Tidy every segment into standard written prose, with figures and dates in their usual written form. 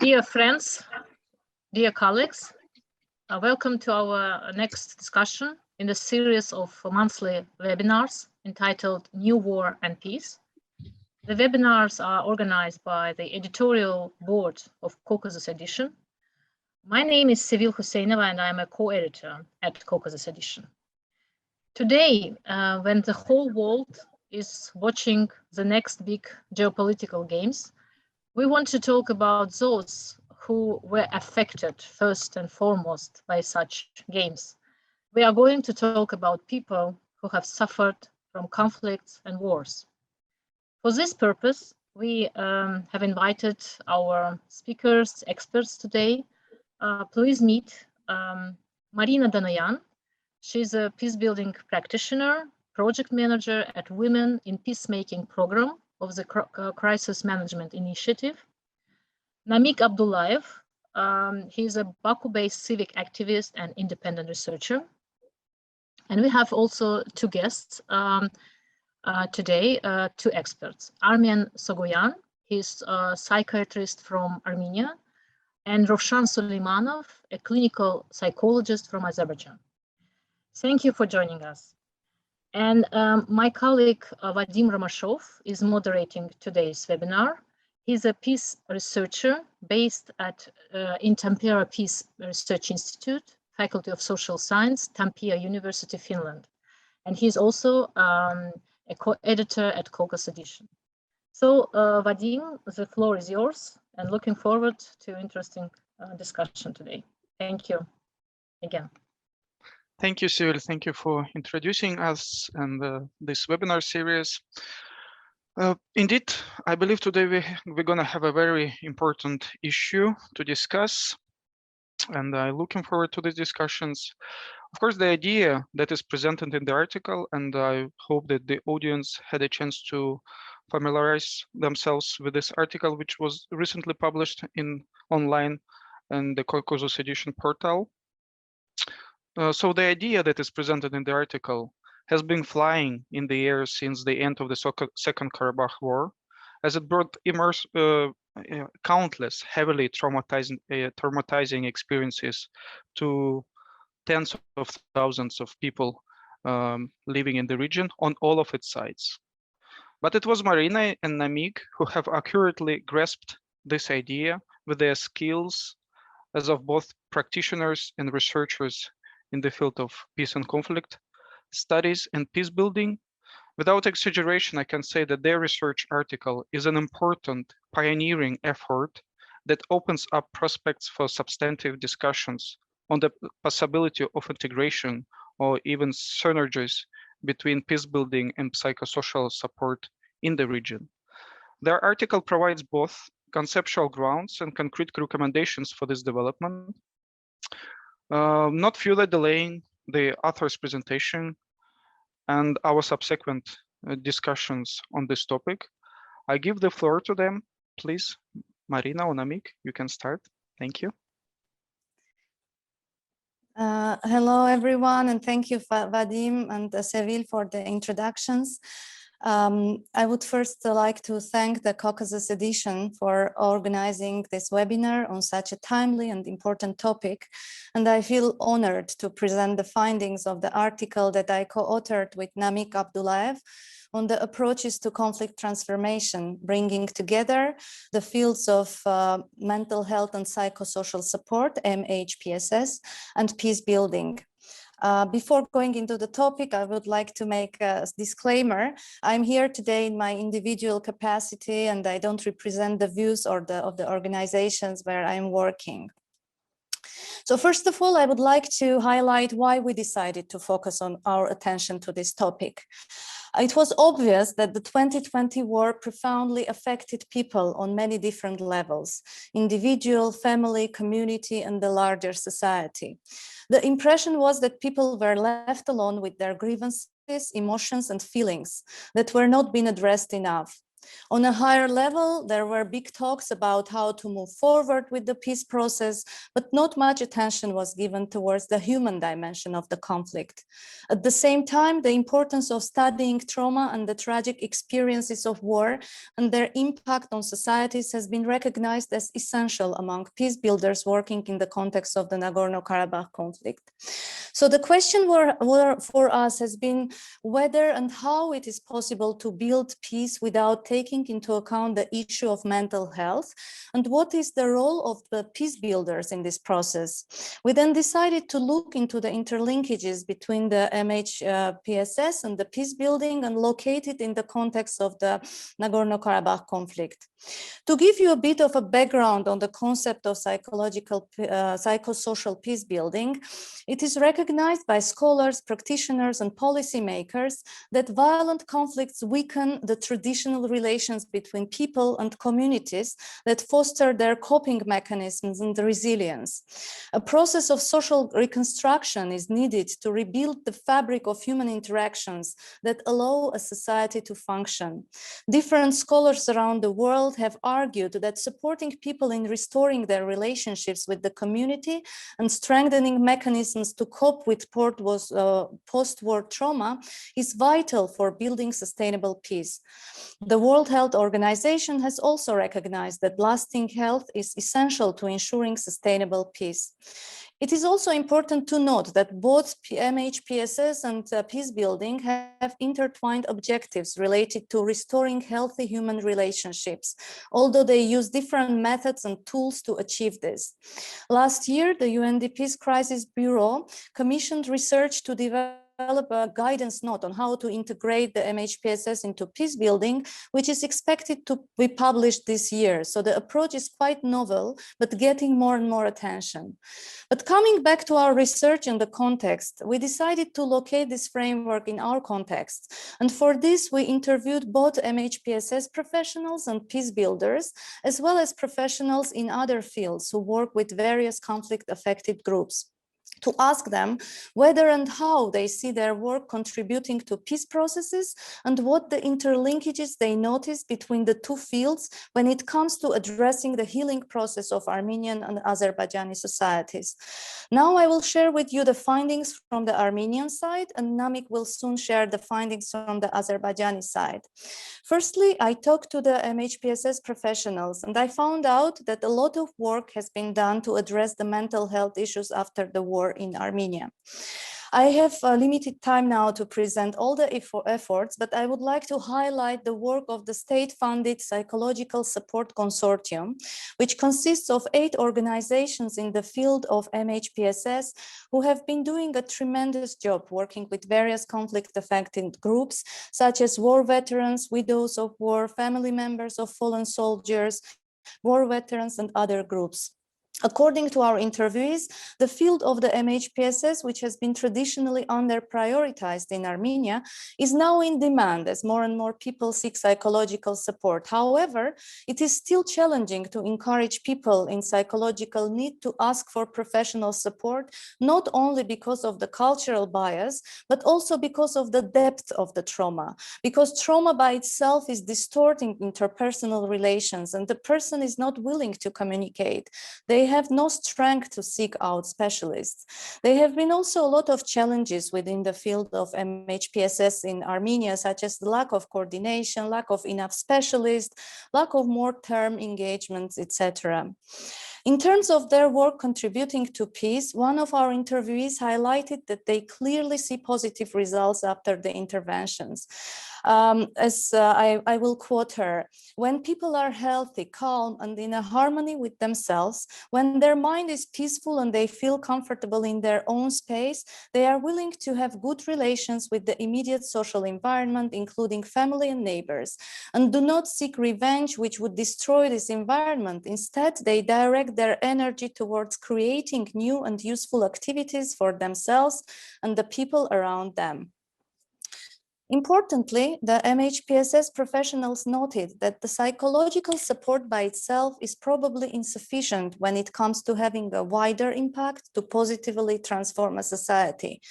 Dear friends, dear colleagues, welcome to our next discussion in the series of monthly webinars entitled New War and Peace. The webinars are organized by the editorial board of Caucasus Edition. My name is Sevil Husseinova and I'm a co-editor at Caucasus Edition. Today, when the whole world is watching the next big geopolitical games, we want to talk about those who were affected first and foremost by such games. We are going to talk about people who have suffered from conflicts and wars. For this purpose, we have invited our speakers, experts today. Please meet Marina Danoyan. She's a peacebuilding practitioner, project manager at Women in Peacemaking program of the Crisis Management Initiative. Namiq Abdullayev, he's a Baku-based civic activist and independent researcher. And we have also two guests today, two experts. Armen Sogoyan, he's a psychiatrist from Armenia, and Rovshan Suleimanov, a clinical psychologist from Azerbaijan. Thank you for joining us. And my colleague, Vadim Romashov, is moderating today's webinar. He's a peace researcher based at in Tampere Peace Research Institute, Faculty of Social Science, Tampere University, Finland. And he's also a co-editor at Caucasus Edition. So Vadim, the floor is yours, and looking forward to interesting discussion today. Thank you again. Thank you, Sevil. Thank you for introducing us and this webinar series. Indeed, I believe today we're going to have a very important issue to discuss, and I'm looking forward to these discussions. Of course, the idea that is presented in the article, and I hope that the audience had a chance to familiarize themselves with this article, which was recently published online in the Caucasus Edition portal. So the idea that is presented in the article has been flying in the air since the end of the Second Karabakh War, as it brought countless heavily traumatizing experiences to tens of thousands of people living in the region on all of its sides. But it was Marina and Namiq who have accurately grasped this idea with their skills as of both practitioners and researchers in the field of peace and conflict studies and peace building. Without exaggeration, I can say that their research article is an important pioneering effort that opens up prospects for substantive discussions on the possibility of integration or even synergies between peace building and psychosocial support in the region. Their article provides both conceptual grounds and concrete recommendations for this development. Not further delaying the author's presentation and our subsequent discussions on this topic, I give the floor to them. Please, Marina or Namiq, you can start. Thank you. Hello, everyone, and thank you, Vadim and Sevil, for the introductions. I would first like to thank the Caucasus Edition for organizing this webinar on such a timely and important topic. And I feel honored to present the findings of the article that I co-authored with Namiq Abdullayev on the approaches to conflict transformation, bringing together the fields of mental health and psychosocial support, MHPSS, and peace building. Before going into the topic, I would like to make a disclaimer. I'm here today in my individual capacity, and I don't represent the views of the organizations where I'm working. So first of all, I would like to highlight why we decided to focus on our attention to this topic. It was obvious that the 2020 war profoundly affected people on many different levels: individual, family, community, and the larger society. The impression was that people were left alone with their grievances, emotions, and feelings that were not being addressed enough. On a higher level, there were big talks about how to move forward with the peace process, but not much attention was given towards the human dimension of the conflict. At the same time, the importance of studying trauma and the tragic experiences of war and their impact on societies has been recognized as essential among peace builders working in the context of the Nagorno-Karabakh conflict. So the question for us has been whether and how it is possible to build peace without taking into account the issue of mental health, and what is the role of the peace builders in this process. We then decided to look into the interlinkages between the MHPSS and the peace building and locate it in the context of the Nagorno-Karabakh conflict. To give you a bit of a background on the concept of psychosocial peace building, it is recognized by scholars, practitioners, and policymakers that violent conflicts weaken the traditional relations between people and communities that foster their coping mechanisms and resilience. A process of social reconstruction is needed to rebuild the fabric of human interactions that allow a society to function. Different scholars around the world have argued that supporting people in restoring their relationships with the community and strengthening mechanisms to cope with post-war trauma is vital for building sustainable peace. The World Health Organization has also recognized that lasting health is essential to ensuring sustainable peace. It is also important to note that both MHPSS and peacebuilding have intertwined objectives related to restoring healthy human relationships, although they use different methods and tools to achieve this. Last year, the UNDP's Crisis Bureau commissioned research to develop a guidance note on how to integrate the MHPSS into peacebuilding, which is expected to be published this year. So the approach is quite novel, but getting more and more attention. But coming back to our research and the context, we decided to locate this framework in our context. And for this, we interviewed both MHPSS professionals and peace builders, as well as professionals in other fields who work with various conflict-affected groups, to ask them whether and how they see their work contributing to peace processes and what the interlinkages they notice between the two fields when it comes to addressing the healing process of Armenian and Azerbaijani societies. Now I will share with you the findings from the Armenian side, and Namiq will soon share the findings from the Azerbaijani side. Firstly, I talked to the MHPSS professionals, and I found out that a lot of work has been done to address the mental health issues after the war in Armenia. I have limited time now to present all the efforts, but I would like to highlight the work of the state-funded Psychological Support Consortium, which consists of 8 organizations in the field of MHPSS who have been doing a tremendous job working with various conflict-affected groups, such as war veterans, widows of war, family members of fallen soldiers, war veterans, and other groups. According to our interviewees, the field of the MHPSS, which has been traditionally under-prioritized in Armenia, is now in demand as more and more people seek psychological support. However, it is still challenging to encourage people in psychological need to ask for professional support, not only because of the cultural bias, but also because of the depth of the trauma. Because trauma by itself is distorting interpersonal relations, and the person is not willing to communicate. They have no strength to seek out specialists. There have been also a lot of challenges within the field of MHPSS in Armenia, such as the lack of coordination, lack of enough specialists, lack of more term engagements, etc. In terms of their work contributing to peace, one of our interviewees highlighted that they clearly see positive results after the interventions. I will quote her, "When people are healthy, calm, and in a harmony with themselves, when their mind is peaceful and they feel comfortable in their own space, they are willing to have good relations with the immediate social environment, including family and neighbors, and do not seek revenge, which would destroy this environment. Instead, they direct their energy towards creating new and useful activities for themselves and the people around them." Importantly, the MHPSS professionals noted that the psychological support by itself is probably insufficient when it comes to having a wider impact to positively transform a society.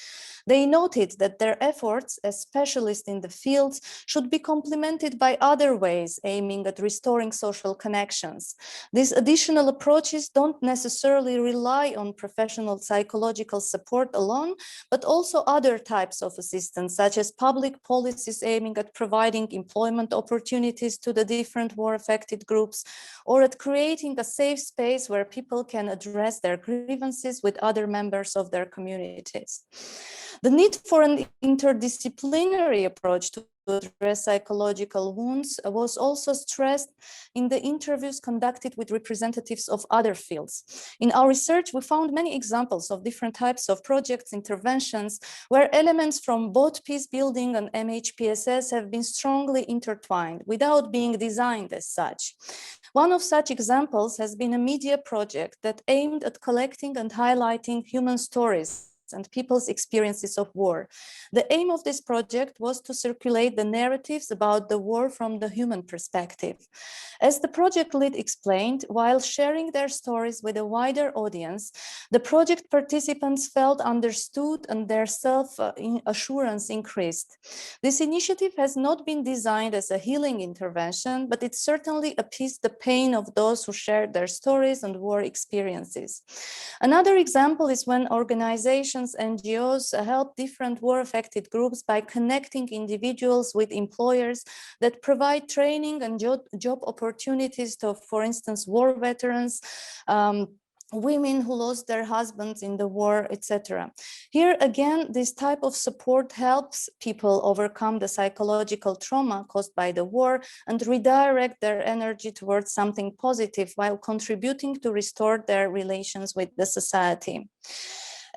They noted that their efforts as specialists in the fields should be complemented by other ways aiming at restoring social connections. These additional approaches don't necessarily rely on professional psychological support alone, but also other types of assistance, such as public policies aiming at providing employment opportunities to the different war-affected groups, or at creating a safe space where people can address their grievances with other members of their communities. The need for an interdisciplinary approach to address psychological wounds was also stressed in the interviews conducted with representatives of other fields. In our research, we found many examples of different types of projects, interventions, where elements from both peace building and MHPSS have been strongly intertwined without being designed as such. One of such examples has been a media project that aimed at collecting and highlighting human stories and people's experiences of war. The aim of this project was to circulate the narratives about the war from the human perspective. As the project lead explained, while sharing their stories with a wider audience, the project participants felt understood and their self-assurance increased. This initiative has not been designed as a healing intervention, but it certainly appeased the pain of those who shared their stories and war experiences. Another example is when organizations, NGOs help different war-affected groups by connecting individuals with employers that provide training and job opportunities to, for instance, war veterans, women who lost their husbands in the war, etc. Here again, this type of support helps people overcome the psychological trauma caused by the war and redirect their energy towards something positive while contributing to restore their relations with the society.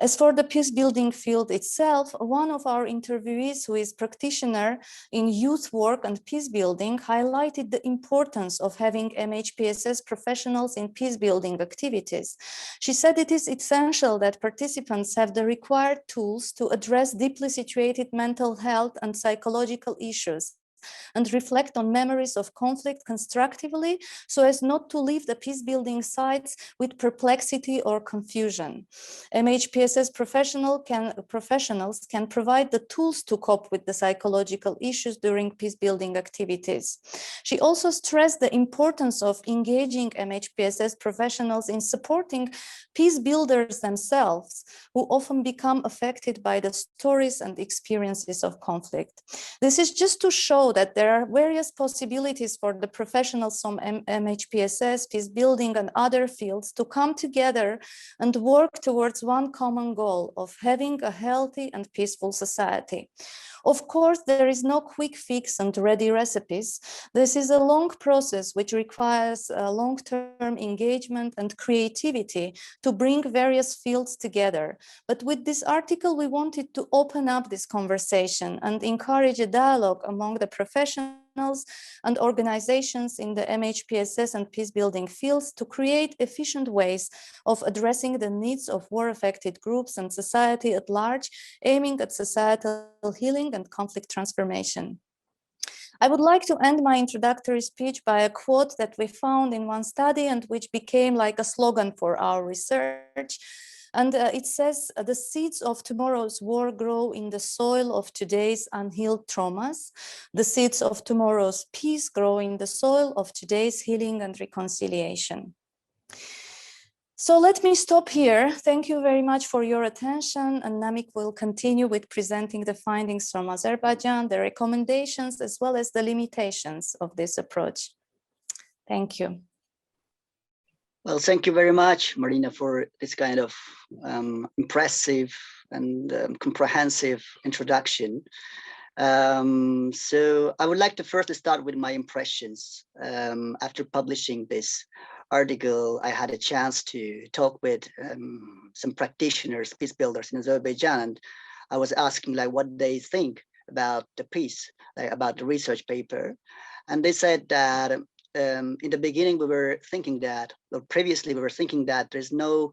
As for the peace building field itself, one of our interviewees, who is practitioner in youth work and peace building, highlighted the importance of having MHPSS professionals in peace building activities. She said it is essential that participants have the required tools to address deeply situated mental health and psychological issues and reflect on memories of conflict constructively so as not to leave the peace-building sites with perplexity or confusion. MHPSS professionals can provide the tools to cope with the psychological issues during peace-building activities. She also stressed the importance of engaging MHPSS professionals in supporting peace builders themselves, who often become affected by the stories and experiences of conflict. This is just to show that there are various possibilities for the professionals from MHPSS, peace building, and other fields to come together and work towards one common goal of having a healthy and peaceful society. Of course, there is no quick fix and ready recipes. This is a long process which requires long-term engagement and creativity to bring various fields together. But with this article, we wanted to open up this conversation and encourage a dialogue among the professionals and organizations in the MHPSS and peace-building fields to create efficient ways of addressing the needs of war-affected groups and society at large, aiming at societal healing and conflict transformation. I would like to end my introductory speech by a quote that we found in one study and which became like a slogan for our research. And it says, the seeds of tomorrow's war grow in the soil of today's unhealed traumas. The seeds of tomorrow's peace grow in the soil of today's healing and reconciliation. So let me stop here. Thank you very much for your attention, and Namiq will continue with presenting the findings from Azerbaijan, the recommendations, as well as the limitations of this approach. Thank you. Well, thank you very much, Marina, for this kind of impressive and comprehensive introduction. So I would like to first start with my impressions. After publishing this article, I had a chance to talk with some practitioners, peace builders in Azerbaijan, and I was asking like what they think about the piece, like, about the research paper. And they said that in the beginning we were thinking that, or previously we were thinking that there's no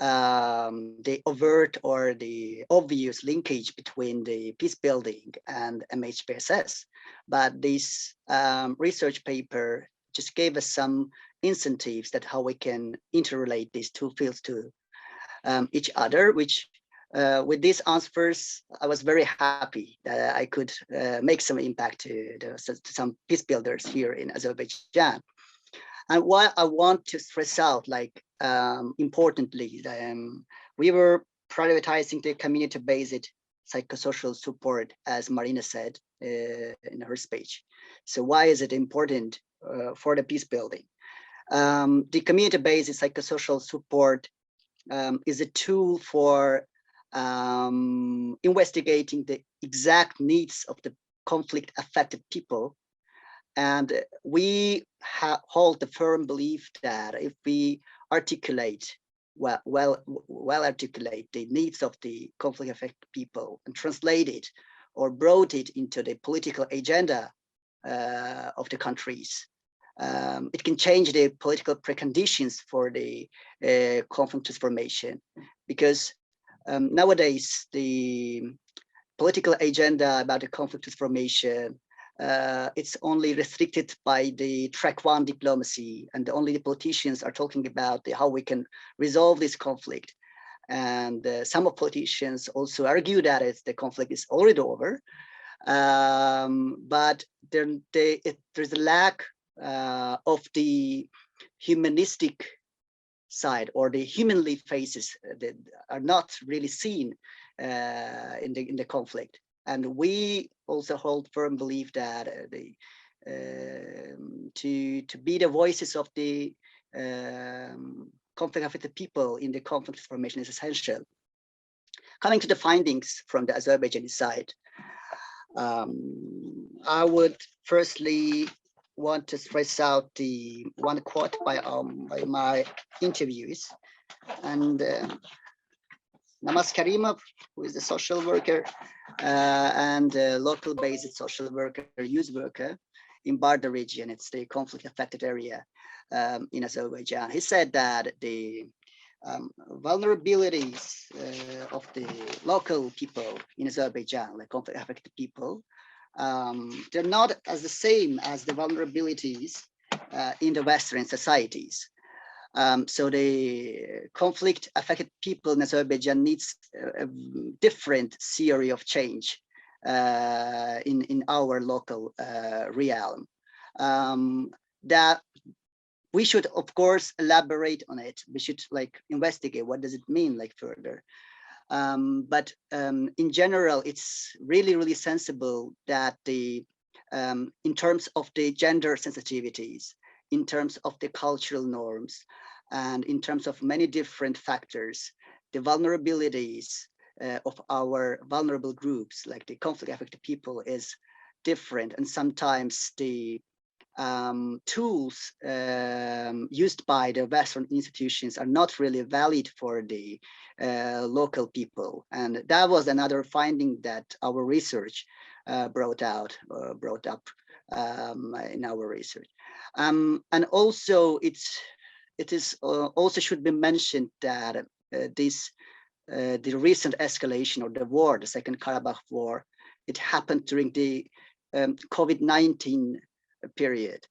the overt or the obvious linkage between the peace building and MHPSS. But this research paper just gave us some incentives that how we can interrelate these two fields to each other, which with these answers, I was very happy that I could make some impact to some peace builders here in Azerbaijan. And what I want to stress out, like importantly, we were prioritizing the community-based psychosocial support, as Marina said in her speech. So why is it important for the peace building? The community-based psychosocial support is a tool for investigating the exact needs of the conflict affected people. And we hold the firm belief that if we articulate, well articulate the needs of the conflict affected people and translate it or brought it into the political agenda of the countries, it can change the political preconditions for the conflict transformation. Because nowadays, the political agenda about the conflict transformation, it's only restricted by the track one diplomacy, and only the politicians are talking about how we can resolve this conflict. And some of politicians also argue that the conflict is already over, but there's a lack of the humanistic side, or the humanly faces that are not really seen in the conflict. And we also hold firm belief that to be the voices of the conflict affected people in the conflict transformation is essential. Coming to the findings from the Azerbaijani side, I would firstly want to stress out the one quote by my interviewees, and Namaz Karimov, who is a social worker and a local based social worker, youth worker in Barda region. It's the conflict affected area in Azerbaijan. He said that the vulnerabilities of the local people in Azerbaijan, like conflict affected people, they're not as the same as the vulnerabilities in the Western societies. So the conflict affected people in Azerbaijan needs a different theory of change in our local realm. That we should, of course, elaborate on it. We should investigate what does it mean further. But in general, it's really sensible that in terms of the gender sensitivities, in terms of the cultural norms, and in terms of many different factors, the vulnerabilities of our vulnerable groups, like the conflict affected people, is different. And sometimes the tools used by the Western institutions are not really valid for the local people. And that was another finding that our research brought up in our research. And also it is also should be mentioned that the recent escalation of the war, the Second Karabakh War, it happened during the COVID-19 period.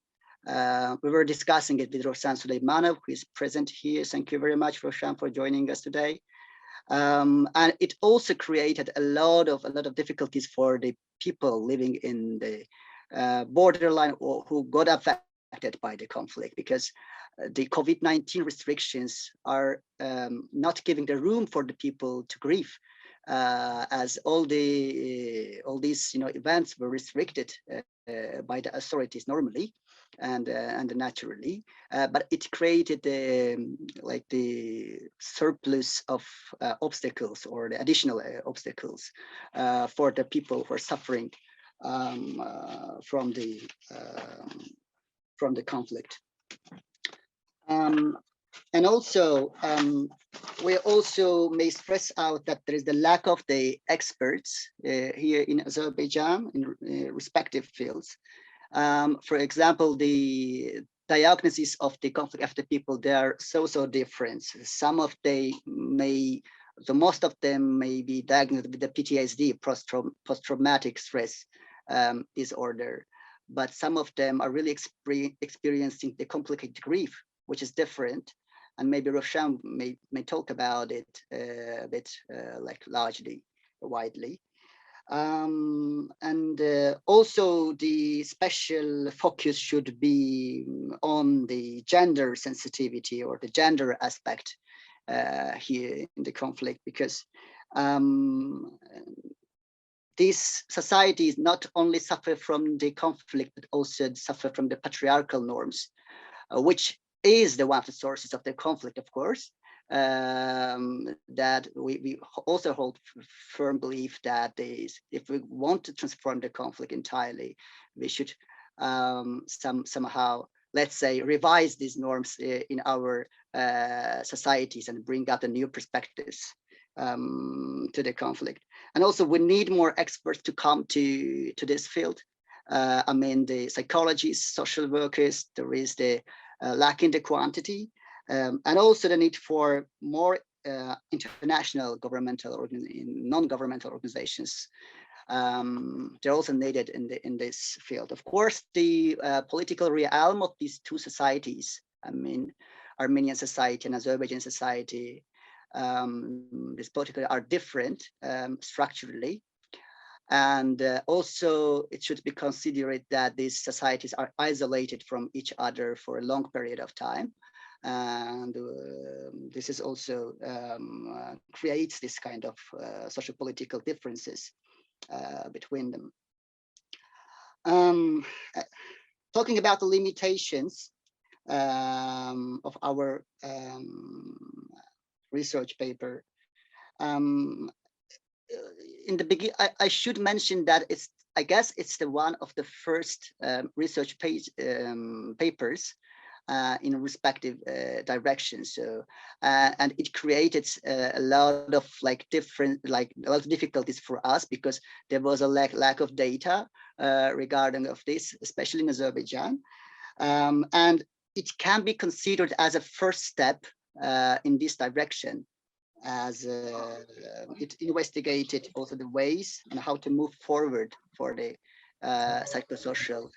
We were discussing it with Roshan Suleymanov, who is present here. Thank you very much, Roshan, for joining us today. And it also created a lot of difficulties for the people living in the borderline or who got affected by the conflict, because the COVID-19 restrictions are not giving the room for the people to grieve, as all these events were restricted by the authorities normally and naturally, but it created the surplus of obstacles, or the additional obstacles for the people who are suffering from the conflict. And also, we also may stress out that there is the lack of the experts here in Azerbaijan in respective fields. For example, the diagnosis of the conflict after people, they are so different. Some of they may, the most of them may be diagnosed with the PTSD, post-traumatic stress disorder, but some of them are really experiencing the complicated grief, which is different. And maybe Roshan may talk about it a bit like largely, widely. Also the special focus should be on the gender sensitivity or the gender aspect here in the conflict, because these societies not only suffer from the conflict, but also suffer from the patriarchal norms, which is the one of the sources of the conflict, of course. That we also hold firm belief that if we want to transform the conflict entirely, we should somehow, let's say, revise these norms in our societies and bring out the new perspectives to the conflict. And also we need more experts to come to this field. I mean, the psychologists, social workers, there is the lack in the quantity. And also the need for more international non-governmental organizations. They're also needed in this field. Of course, the political realm of these two societies, I mean, Armenian society and Azerbaijan society, these politically are different structurally. And also it should be considered that these societies are isolated from each other for a long period of time. And this is also creates this kind of social political differences between them. Talking about the limitations of our research paper, in the beginning, I should mention that I guess it's the one of the first research papers in respective directions. So, and it created a lot of difficulties for us, because there was a lack of data regarding of this, especially in Azerbaijan. And it can be considered as a first step in this direction, as it investigated also the ways and how to move forward for the psychosocial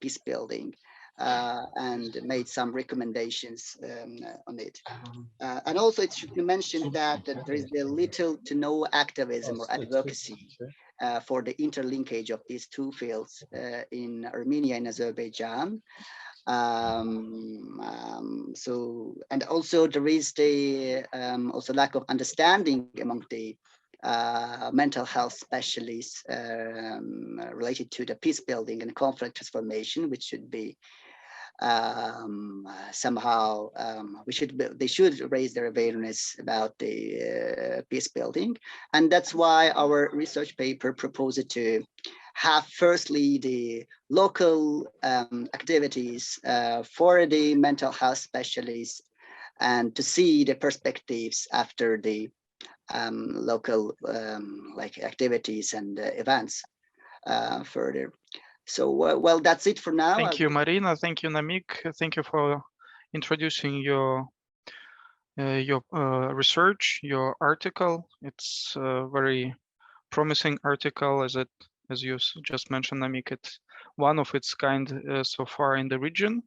peace building, and made some recommendations on it. And also it should be mentioned that there is little to no activism or advocacy for the interlinkage of these two fields in Armenia and Azerbaijan. So, and also there is the also lack of understanding among the mental health specialists related to the peace building and conflict transformation, which should be somehow they should raise their awareness about the peace building. And that's why our research paper proposed to have firstly the local activities for the mental health specialists, and to see the perspectives after the local activities and events further. So, well, that's it for now. Thank you, Marina. Thank you, Namiq. Thank you for introducing your research, your article. It's a very promising article, as you just mentioned, Namiq. It's one of its kind so far in the region,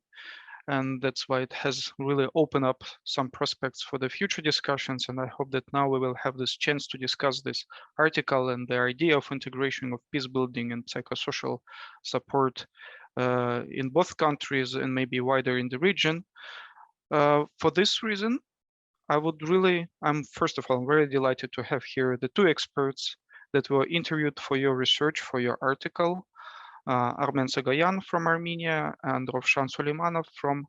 and that's why it has really opened up some prospects for the future discussions. And I hope that now we will have this chance to discuss this article and the idea of integration of peace building and psychosocial support in both countries and maybe wider in the region. For this reason, I'm first of all very delighted to have here the two experts that were interviewed for your research, for your article. Armen Sagayan from Armenia and Rovshan Suleimanov from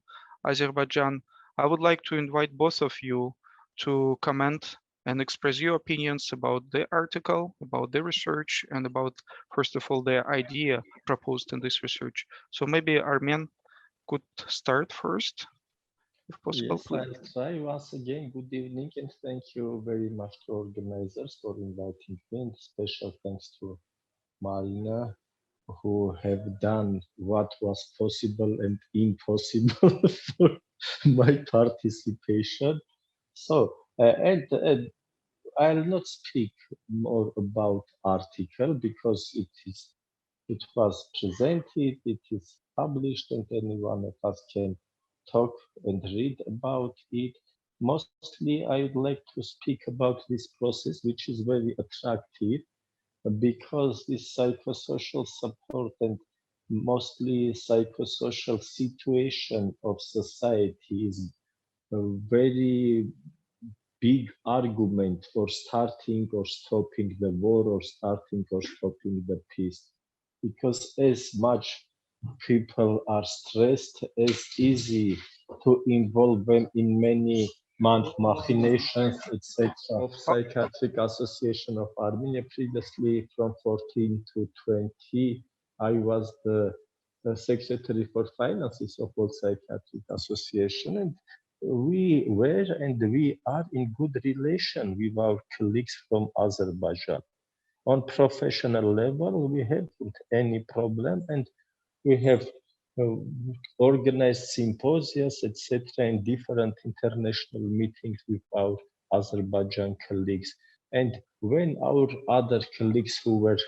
Azerbaijan. I would like to invite both of you to comment and express your opinions about the article, about the research, and about, first of all, the idea proposed in this research. So maybe Armen could start first, if possible. Yes, I'll try. Once again, good evening, and thank you very much to organizers for inviting me, and special thanks to Marina who have done what was possible and impossible for my participation. So, and I'll not speak more about article because it was presented, it is published, and any one of us can talk and read about it. Mostly, I would like to speak about this process, which is very attractive because this psychosocial support and mostly psychosocial situation of society is a very big argument for starting or stopping the war or starting or stopping the peace. Because as much people are stressed, as easy to involve them in many machinations, etc. Of Psychiatric Association of Armenia. Previously, from 14 to 20, I was the Secretary for Finances of World Psychiatric Association, and we were and we are in good relation with our colleagues from Azerbaijan. On professional level, we haven't any problem, and we have organized symposia, etc., and different international meetings with our Azerbaijan colleagues. And when our other colleagues who were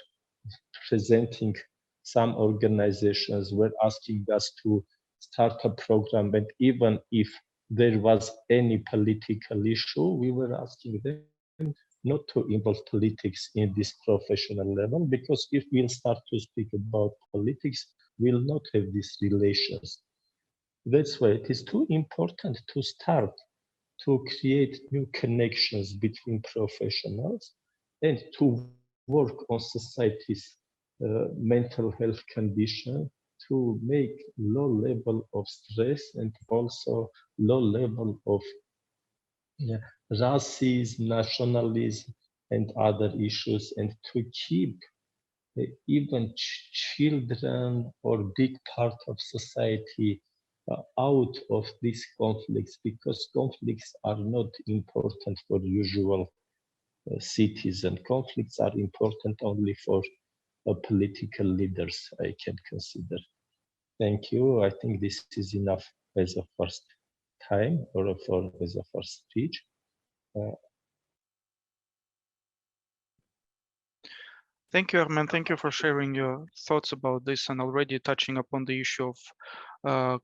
presenting some organizations were asking us to start a program, and even if there was any political issue, we were asking them not to involve politics in this professional level, because if we'll start to speak about politics, we'll not have these relations. That's why it is too important to start to create new connections between professionals and to work on society's mental health condition to make low level of stress and also low level of racism, nationalism, and other issues, and to keep even children or big part of society out of these conflicts, because conflicts are not important for usual citizen. Conflicts are important only for political leaders, I can consider. Thank you. I think this is enough as a first time or as a first speech. Thank you, Armen. Thank you for sharing your thoughts about this and already touching upon the issue of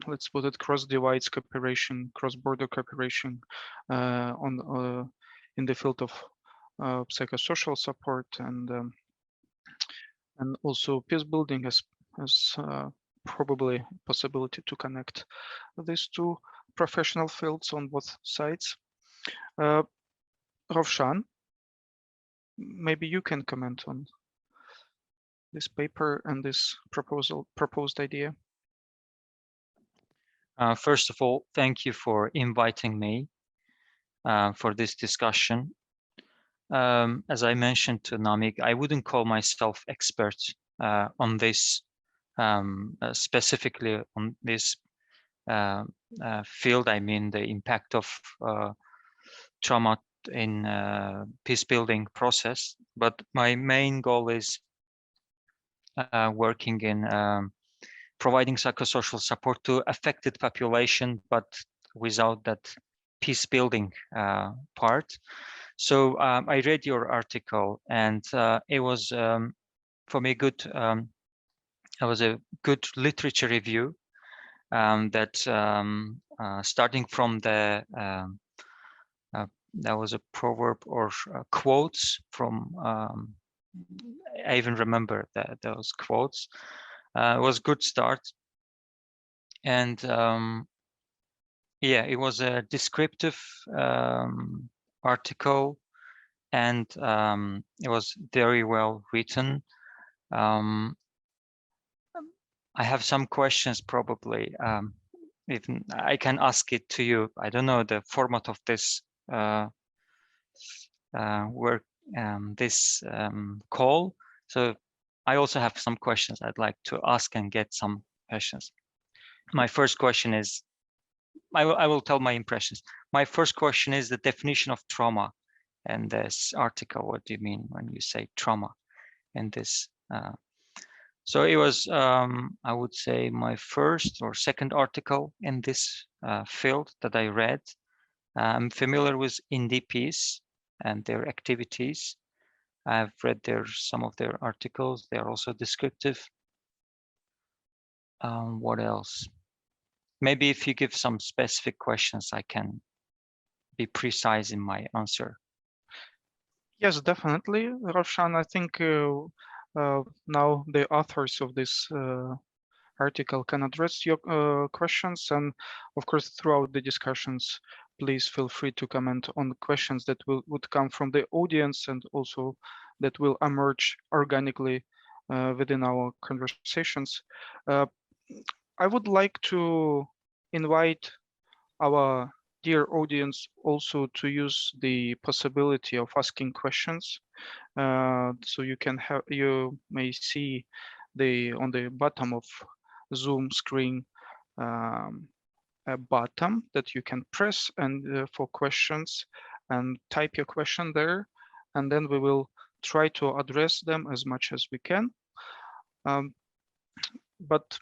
let's put it, cross divides cooperation, cross-border cooperation in the field of psychosocial support and also peace building as probably possibility to connect these two professional fields on both sides. Rovshan, maybe you can comment on this paper and this proposed idea. First of all, thank you for inviting me for this discussion. As I mentioned to Namiq, I wouldn't call myself expert on this, specifically on this field. I mean, the impact of trauma in peace building process, but my main goal is working in providing psychosocial support to affected population, but without that peace building part. So I read your article, and it was for me good. It was a good literature review that starting from the there was a proverb or quotes from I even remember those quotes. It was a good start, and yeah, it was a descriptive article, and it was very well written. I have some questions, probably. Even I can ask it to you. I don't know the format of this work, this call. So I also have some questions I'd like to ask and get some questions. My first question is, I will tell my impressions. My first question is the definition of trauma in this article. What do you mean when you say trauma in this So it was, I would say, my first or second article in this field that I read. I'm familiar with Indie Peace and their activities. I've read some of their articles. They are also descriptive. What else? Maybe if you give some specific questions, I can be precise in my answer. Yes, definitely, Ravshan. I think now the authors of this article can address your questions, and of course, throughout the discussions, please feel free to comment on the questions that would come from the audience and also that will emerge organically within our conversations. I would like to invite our dear audience also to use the possibility of asking questions. So you may see on the bottom of Zoom screen a button that you can press and for questions, and type your question there, and then we will try to address them as much as we can. But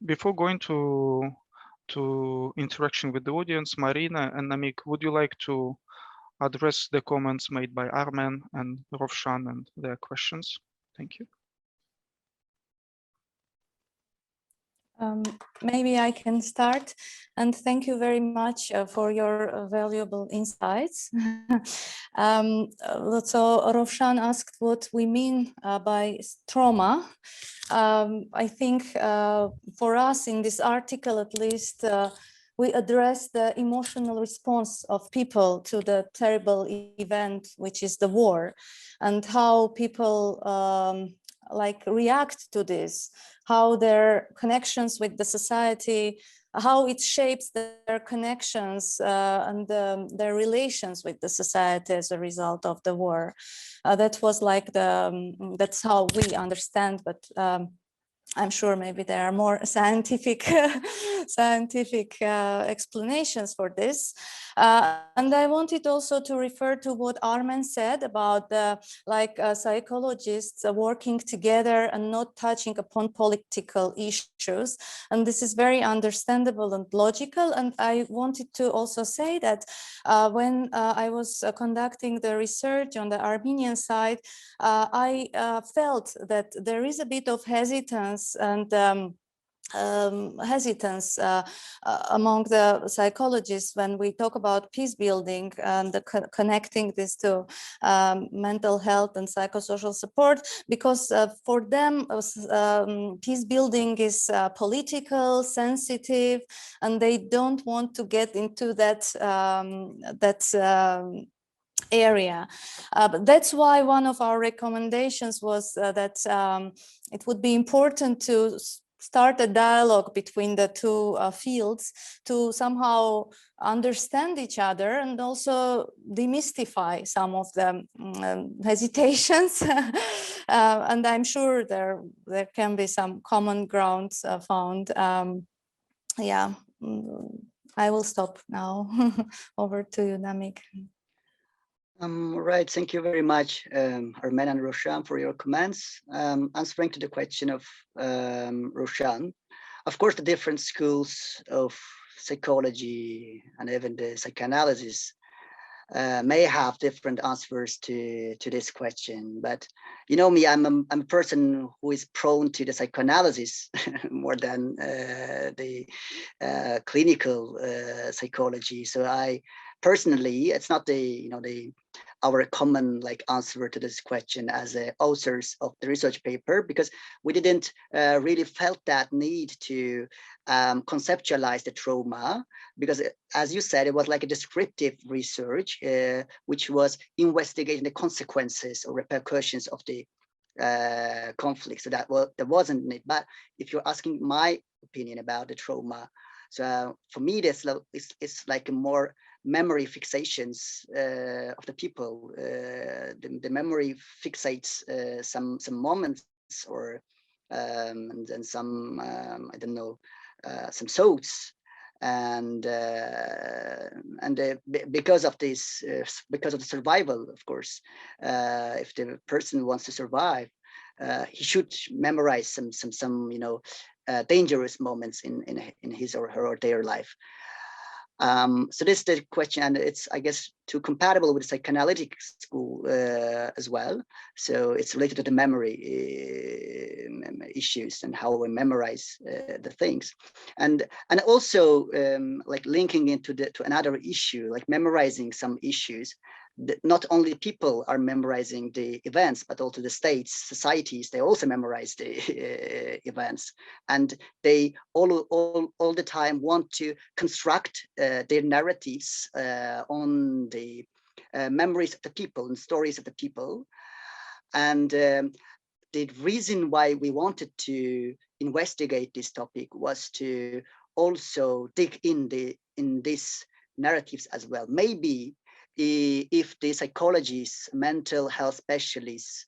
before going to interaction with the audience, Marina and Namiq, would you like to address the comments made by Armen and Rovshan and their questions? Thank you. Maybe I can start, and thank you very much for your valuable insights. So Rovshan asked what we mean by trauma. I think for us in this article, at least, we address the emotional response of people to the terrible event, which is the war, and how people like react to this, how their connections with the society, how it shapes their connections and their relations with the society as a result of the war. That was like that's how we understand, but I'm sure maybe there are more scientific explanations for this. And I wanted also to refer to what Armen said about the psychologists working together and not touching upon political issues. And this is very understandable and logical. And I wanted to also say that when I was conducting the research on the Armenian side, I felt that there is a bit of hesitance and among the psychologists when we talk about peace building and connecting this to mental health and psychosocial support, because for them peace building is political, sensitive, and they don't want to get into that area. But that's why one of our recommendations was that it would be important to start a dialogue between the two fields to somehow understand each other and also demystify some of the hesitations. And I'm sure there can be some common grounds found. Yeah, I will stop now. Over to you, Namiq. Right, thank you very much, Armen and Roshan, for your comments. Answering to the question of Roshan, of course, the different schools of psychology and even the psychoanalysis may have different answers to this question. But you know me, I'm a person who is prone to the psychoanalysis more than the clinical psychology. So I personally, it's not our common answer to this question as authors of the research paper, because we didn't really felt that need to conceptualize the trauma, because as you said, it was like a descriptive research which was investigating the consequences or repercussions of the conflict. So that wasn't it. But if you're asking my opinion about the trauma, so for me, it's like a more memory fixations of the people. The memory fixates some moments or and then some I don't know, some thoughts, and because of this, because of the survival, of course, if the person wants to survive, he should memorize some dangerous moments in his or her or their life. So this is the question, and it's, I guess, too compatible with psychoanalytic school as well. So it's related to the memory issues and how we memorize the things, and also like linking into to another issue, like memorizing some issues. Not only people are memorizing the events, but also the states, societies, they also memorize the events. And they all the time want to construct their narratives on the memories of the people and stories of the people. And the reason why we wanted to investigate this topic was to also dig in these narratives as well. Maybe if the psychologists, mental health specialists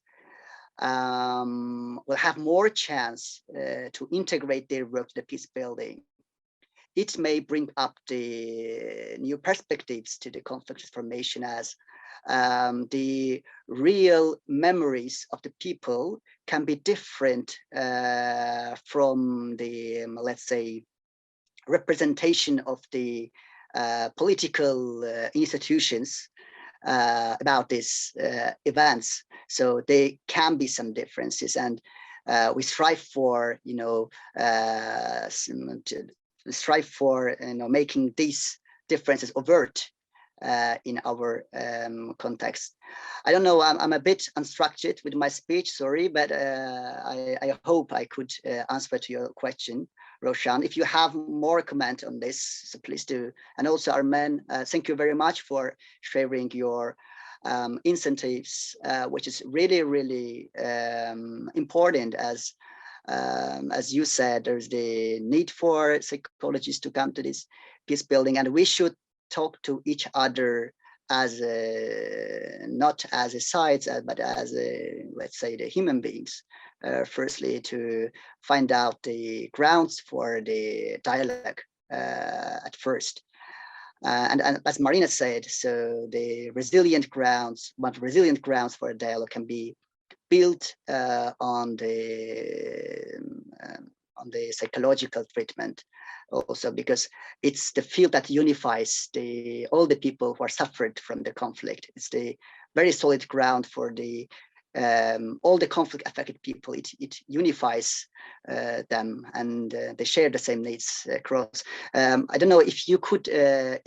will have more chance to integrate their work to the peace building, it may bring up the new perspectives to the conflict transformation, as the real memories of the people can be different from the, let's say, representation of the political institutions about these events. So there can be some differences, and we strive for, making these differences overt in our context. I don't know, I'm a bit unstructured with my speech, sorry, but I hope I could answer to your question, Roshan. If you have more comment on this, so please do. And also, Armen, thank you very much for sharing your incentives, which is really, really important, as you said, there's the need for psychologists to come to this peace building, and we should talk to each other as not as a sides, but as let's say, the human beings. Firstly, to find out the grounds for the dialogue at first. And as Marina said, so the resilient grounds for a dialogue can be built on the psychological treatment also, because it's the field that unifies all the people who are suffered from the conflict. It's the very solid ground for all the conflict affected people. It unifies them, and they share the same needs across. I don't know if you could read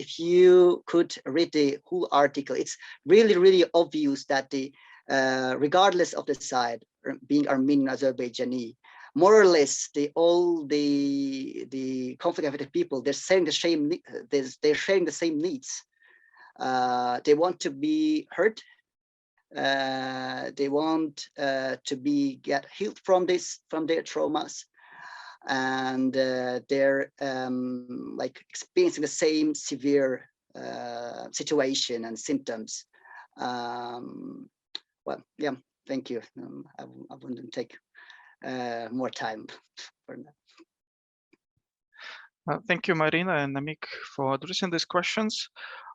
the whole article. It's really, really obvious that regardless of the side, being Armenian, Azerbaijani, more or less all the conflict affected people, they're sharing the same needs. They want to be heard. They want to get healed from their traumas, and they're like experiencing the same severe situation and symptoms. Well, yeah, thank you. I wouldn't take more time for that. Thank you, Marina and Namiq, for addressing these questions.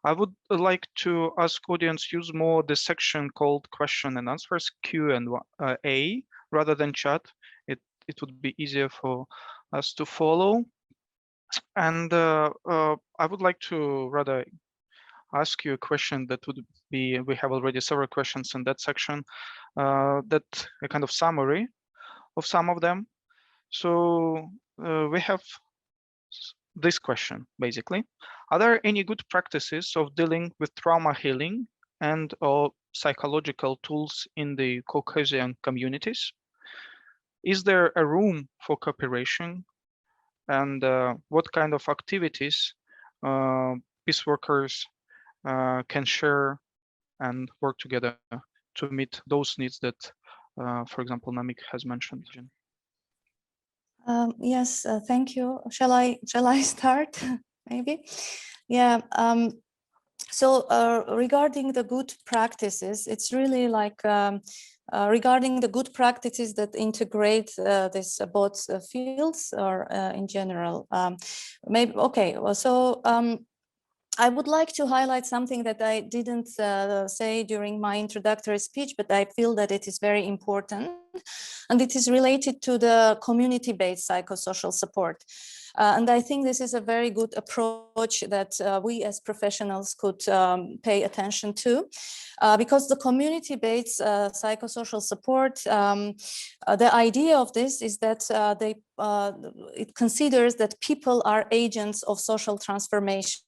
I would like to ask audience use more the section called question and answers, Q&A, rather than chat. It would be easier for us to follow. And I would like to rather ask you a question that would be, we have already several questions in that section, that a kind of summary of some of them. So we have this question, basically. Are there any good practices of dealing with trauma healing and or psychological tools in the Caucasian communities? Is there a room for cooperation? And what kind of activities peace workers can share and work together to meet those needs that, for example, Namiq has mentioned? Yes, thank you. Shall I start? Maybe. Yeah. So regarding the good practices, it's really like regarding the good practices that integrate this both fields, or in general. Maybe okay. Well, so I would like to highlight something that I didn't say during my introductory speech, but I feel that it is very important, and it is related to the community-based psychosocial support. And I think this is a very good approach that we as professionals could pay attention to, because the community-based psychosocial support, the idea of this is that it considers that people are agents of social transformation,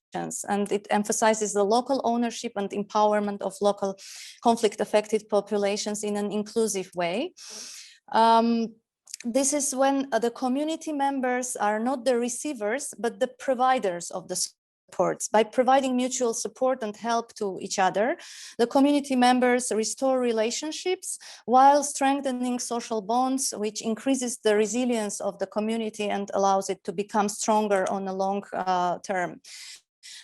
and it emphasizes the local ownership and empowerment of local conflict-affected populations in an inclusive way. This is when the community members are not the receivers, but the providers of the supports. By providing mutual support and help to each other, the community members restore relationships while strengthening social bonds, which increases the resilience of the community and allows it to become stronger on a long term.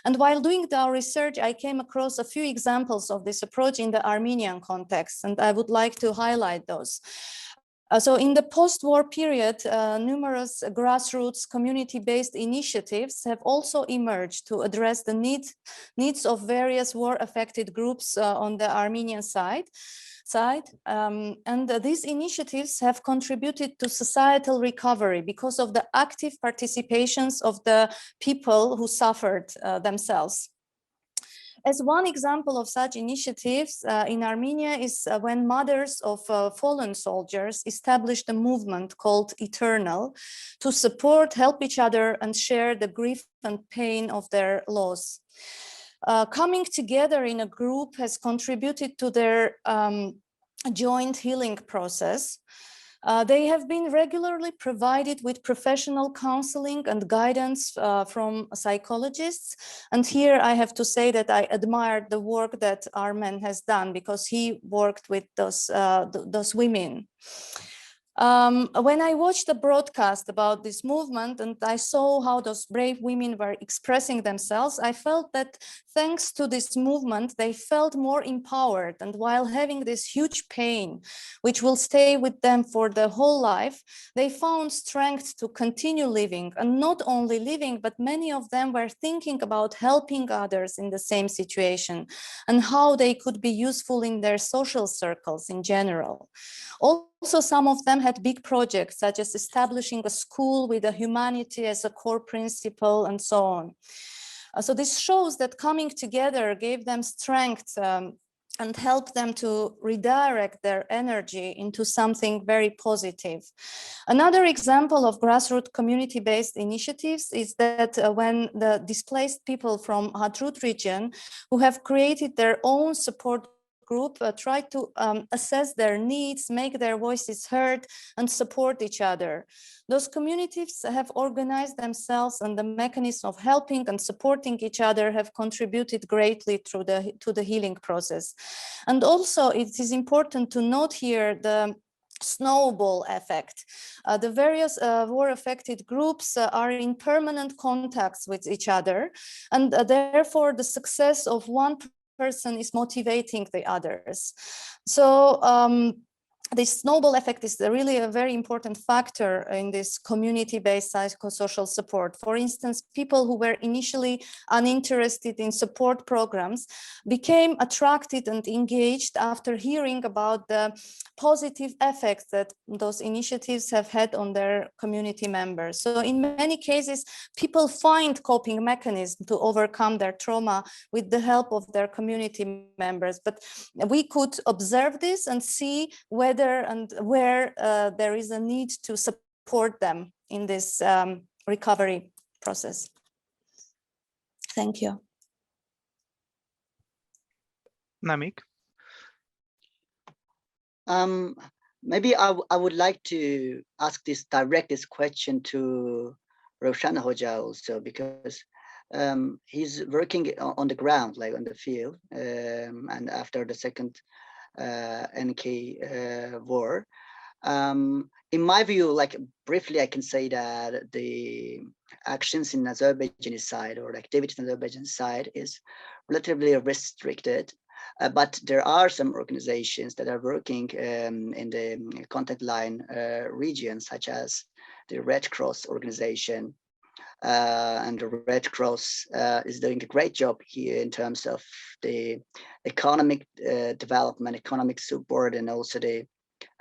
And while doing our research, I came across a few examples of this approach in the Armenian context, and I would like to highlight those. So in the post-war period, numerous grassroots community-based initiatives have also emerged to address the needs of various war-affected groups on the Armenian side. These initiatives have contributed to societal recovery because of the active participations of the people who suffered themselves. As one example of such initiatives in Armenia is when mothers of fallen soldiers established a movement called Eternal to support, help each other, and share the grief and pain of their loss. Coming together in a group has contributed to their joint healing process. They have been regularly provided with professional counseling and guidance from psychologists. And here I have to say that I admired the work that Armen has done, because he worked with those women. When I watched the broadcast about this movement and I saw how those brave women were expressing themselves, I felt that thanks to this movement, they felt more empowered. And while having this huge pain, which will stay with them for the whole life, they found strength to continue living, and not only living, but many of them were thinking about helping others in the same situation and how they could be useful in their social circles in general. Also, some of them had big projects, such as establishing a school with a humanity as a core principle and so on. So this shows that coming together gave them strength and helped them to redirect their energy into something very positive. Another example of grassroots community-based initiatives is that when the displaced people from Hadrut region, who have created their own support group, try to assess their needs, make their voices heard, and support each other. Those communities have organized themselves, and the mechanism of helping and supporting each other have contributed greatly to the healing process. And also, it is important to note here the snowball effect. The various war-affected groups are in permanent contacts with each other, and therefore the success of one person is motivating the others. So this snowball effect is really a very important factor in this community-based psychosocial support. For instance, people who were initially uninterested in support programs became attracted and engaged after hearing about the positive effects that those initiatives have had on their community members. So in many cases, people find coping mechanisms to overcome their trauma with the help of their community members. But we could observe this and see whether and where there is a need to support them in this recovery process. Thank you. Namiq? Maybe I would like to ask direct this question to Roshan Hoja also, because he's working on the ground, like on the field, and after the second NK war. In my view, like briefly, I can say that the actions in Azerbaijan side, or activities in Azerbaijan side, is relatively restricted. But there are some organizations that are working in the contact line region, such as the Red Cross organization, and the Red Cross is doing a great job here in terms of the economic development, economic support, and also the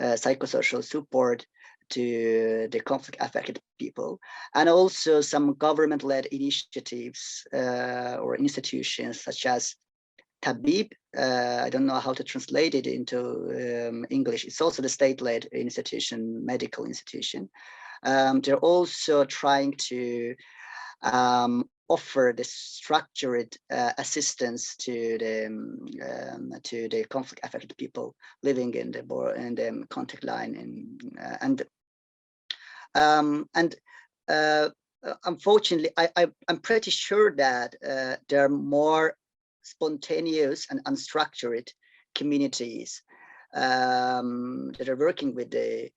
psychosocial support to the conflict affected people, and also some government-led initiatives or institutions such as Tabib. I don't know how to translate it into English. It's also the state-led institution, medical institution. They're also trying to offer the structured assistance to the conflict-affected people living in the contact line, and unfortunately, I'm pretty sure that there are more spontaneous and unstructured communities that are working with the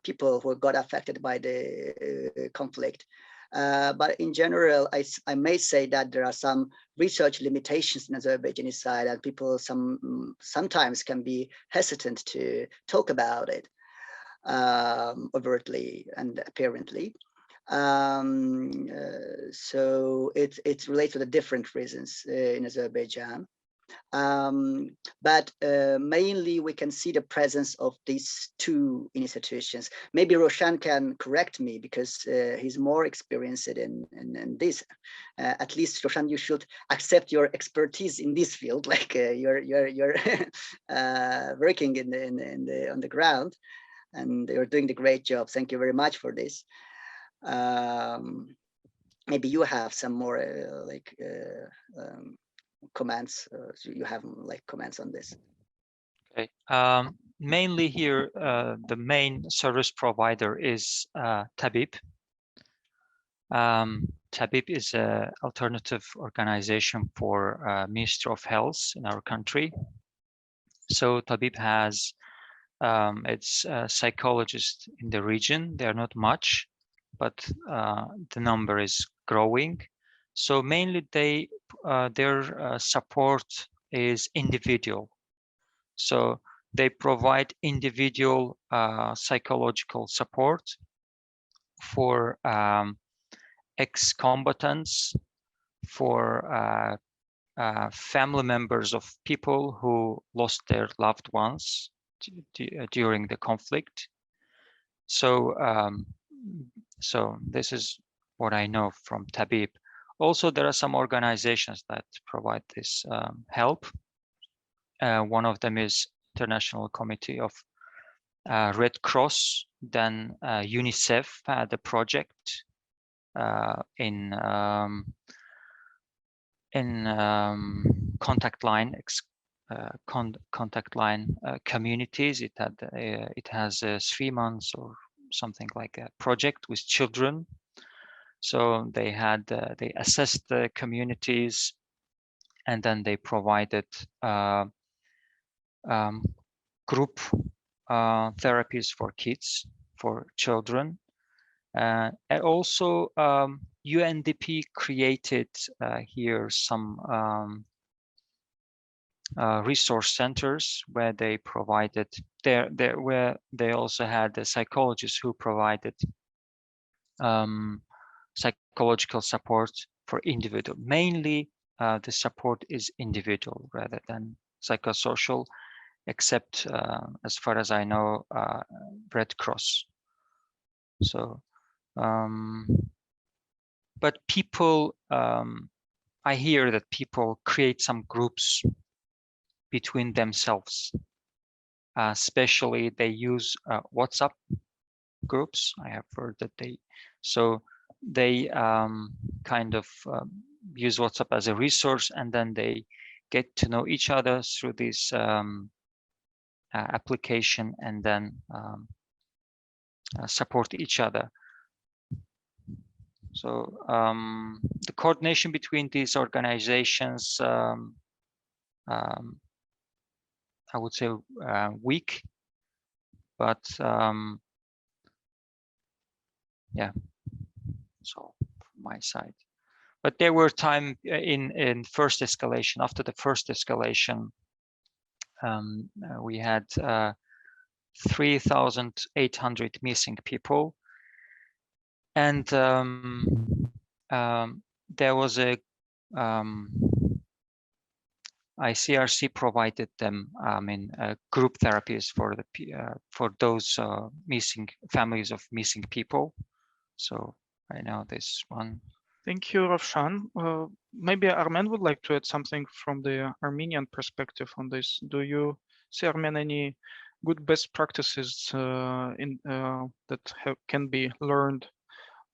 people who got affected by the conflict. But in general, I may say that there are some research limitations in Azerbaijani side, and people sometimes can be hesitant to talk about it overtly and apparently. So it's related to the different reasons in Azerbaijan. But mainly we can see the presence of these two institutions. Maybe Roshan can correct me because he's more experienced in this. At least Roshan, you should accept your expertise in this field, like you're working on the ground, and you're doing the great job. Thank you very much for this. Maybe you have some more comments. So you have comments on this. Okay. Mainly here, the main service provider is Tabib. Tabib is an alternative organization for Ministry of Health in our country. So Tabib has its psychologists in the region. They are not much, but the number is growing. So mainly their support is individual. So they provide individual psychological support for ex-combatants, for family members of people who lost their loved ones during the conflict. So so this is what I know from Tabib. Also, there are some organizations that provide this help. One of them is International Committee of Red Cross. Then UNICEF had a project in contact line communities. It has 3 months or something like a project with children. So they assessed the communities, and then they provided group therapies for kids, for children. And also UNDP created here some resource centers where they provided where they also had the psychologists who provided psychological support for individual. Mainly the support is individual rather than psychosocial, except as far as I know, Red Cross. So but people, I hear that people create some groups between themselves. Especially they use WhatsApp groups. I have heard that they kind of use WhatsApp as a resource, and then they get to know each other through this application, and then support each other. So the coordination between these organizations, I would say weak, but yeah, so from my side. But there were time in first escalation. After the first escalation, we had 3,800 missing people, And there was a ICRC provided them group therapies for those missing families of missing people. So I know this one. Thank you, Ravshan. Maybe Armen would like to add something from the Armenian perspective on this. Do you see, Armen, any good best practices that can be learned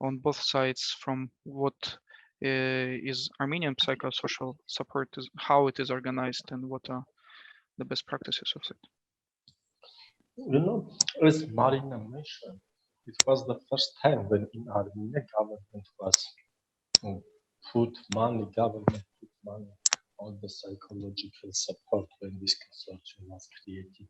on both sides from what is Armenian psychosocial support, how it is organized, and what are the best practices of it? You know, as Marina mentioned, it was the first time when in Armenia government was government put money on the psychological support when this consortium was created.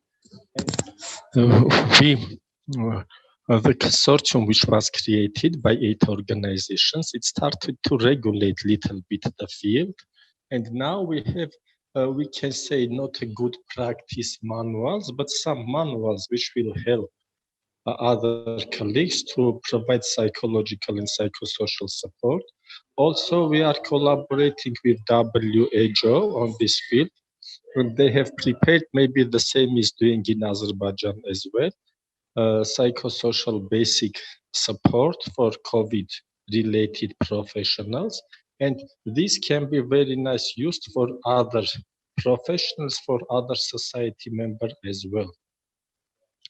And the consortium, which was created by 8 organizations, it started to regulate little bit the field. And now we have, we can say, not a good practice manuals, but some manuals which will help other colleagues to provide psychological and psychosocial support. Also, we are collaborating with WHO on this field, and they have prepared, maybe the same is doing in Azerbaijan as well, psychosocial basic support for COVID-related professionals. And this can be very nice used for other professionals, for other society members as well.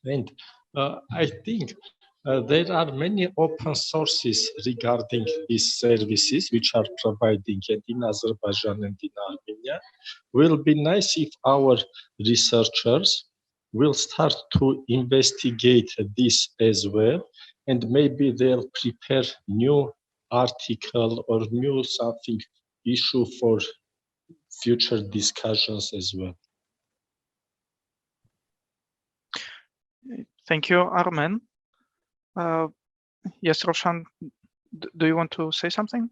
And I think there are many open sources regarding these services which are providing in Azerbaijan and in Armenia. Will be nice if our researchers will start to investigate this as well, and maybe they'll prepare new article or new something issue for future discussions as well. Thank you, Armen. Yes, Roshan, do you want to say something?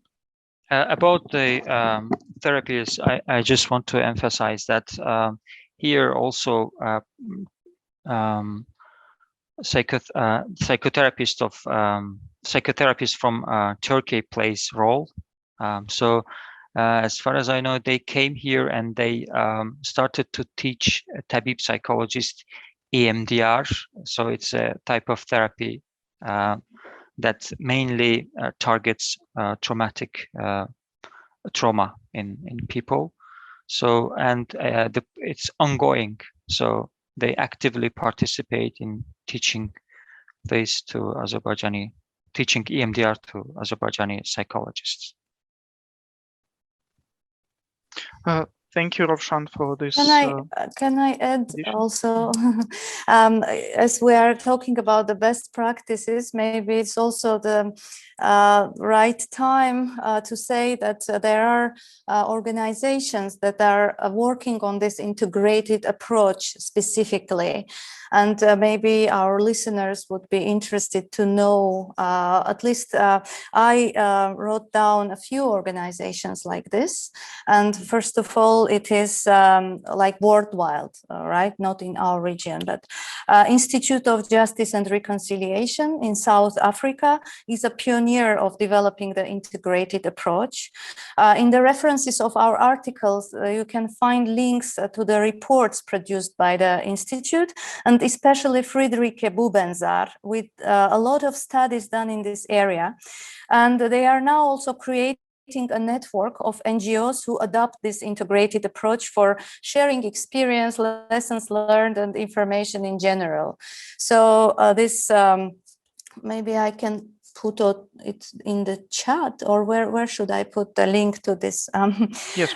About the therapies, I just want to emphasize that here also psychotherapists from Turkey plays role. So as far as I know, they came here and they started to teach Tabib psychologists EMDR. So it's a type of therapy that mainly targets traumatic trauma in people. So, and it's ongoing. So they actively participate in teaching this to teaching EMDR to Azerbaijani psychologists. Thank you, Ravshan, for this. Can I add also, as we are talking about the best practices, maybe it's also the right time to say that there are organizations that are working on this integrated approach specifically. And maybe our listeners would be interested to know, at least I wrote down a few organizations like this. And first of all, it is like worldwide, right? Not in our region, but Institute of Justice and Reconciliation in South Africa is a pioneer of developing the integrated approach. In the references of our articles, you can find links to the reports produced by the Institute, and especially Friederike Bubenzar, with a lot of studies done in this area. And they are now also creating a network of NGOs who adopt this integrated approach for sharing experience, lessons learned, and information in general. So this, maybe I can put it in the chat, or where should I put the link to this? Yes.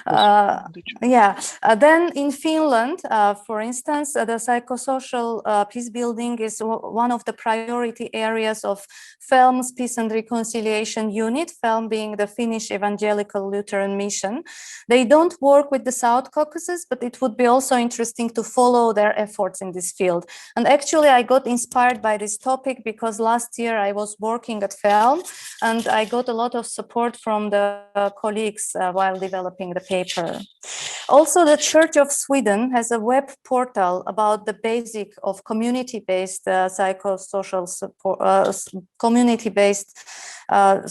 Then in Finland, for instance, the psychosocial peace building is one of the priority areas of FELM's Peace and Reconciliation Unit, FELM being the Finnish Evangelical Lutheran Mission. They don't work with the South Caucasus, but it would be also interesting to follow their efforts in this field. And actually, I got inspired by this topic because last year I was working at FELM, and I got a lot of support from the colleagues while developing the paper. Also, the Church of Sweden has a web portal about the basic of community-based psychosocial support,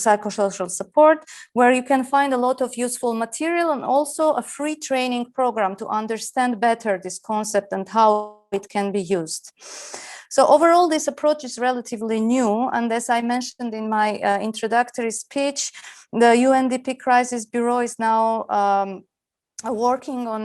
psychosocial support, where you can find a lot of useful material and also a free training program to understand better this concept and how it can be used. So overall, this approach is relatively new, and as I mentioned in my introductory speech, the UNDP Crisis Bureau is now working on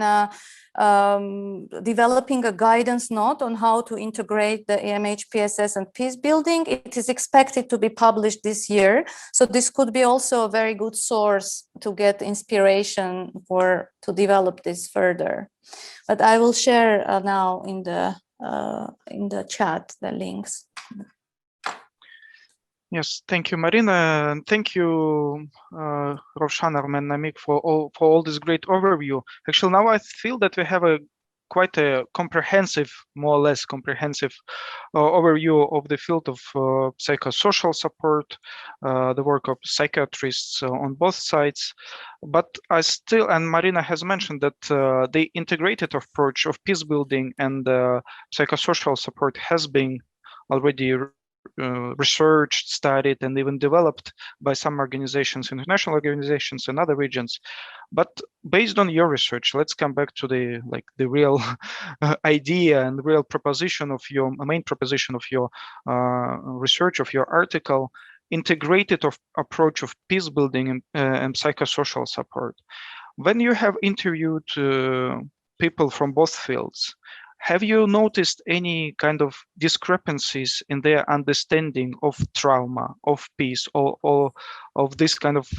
developing a guidance note on how to integrate the MHPSS and peace building. It is expected to be published this year, so this could be also a very good source to get inspiration to develop this further. But I will share now in the chat the links. Yes, thank you, Marina, and thank you, Rovshan, and Namiq, for all this great overview. Actually, now I feel that we have quite a comprehensive, more or less comprehensive overview of the field of psychosocial support, the work of psychiatrists on both sides. But I still, and Marina has mentioned that the integrated approach of peace building and psychosocial support has been already researched, studied, and even developed by some organizations, international organizations in other regions. But based on your research, let's come back to the real idea and real proposition of your main proposition of your research, of your article, integrated approach of peace building and psychosocial support. When you have interviewed people from both fields, have you noticed any kind of discrepancies in their understanding of trauma, of peace, or of this kind of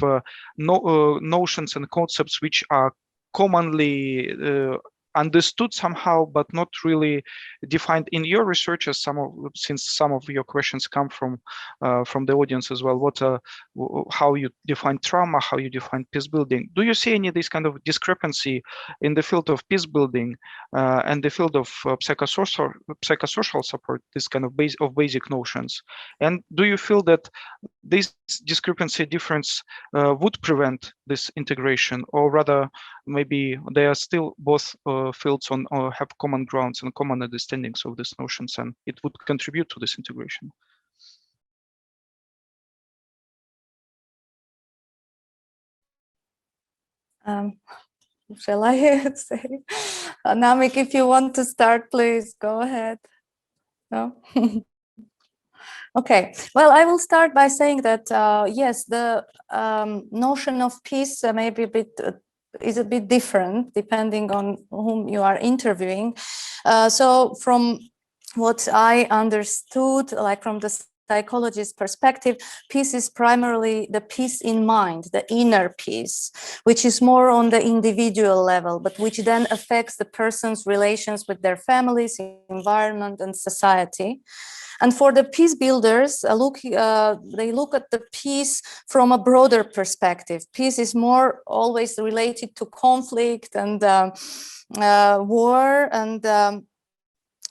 notions and concepts which are commonly understood somehow, but not really defined in your research? As since some of your questions come from the audience as well, how you define trauma, how you define peace building. Do you see any of this kind of discrepancy in the field of peace building and the field of psychosocial support, this kind of basic notions? And do you feel that this discrepancy difference would prevent this integration, or rather maybe they are still both fields on or have common grounds and common understandings of these notions, and it would contribute to this integration? Shall I say? Namiq, if you want to start, please go ahead. No? Okay, well, I will start by saying that, yes, the notion of peace maybe is a bit different depending on whom you are interviewing. So from what I understood, like from the psychologist's perspective, peace is primarily the peace in mind, the inner peace, which is more on the individual level, but which then affects the person's relations with their families, environment, and society. And for the peace builders, they look at the peace from a broader perspective. Peace is more always related to conflict and war, and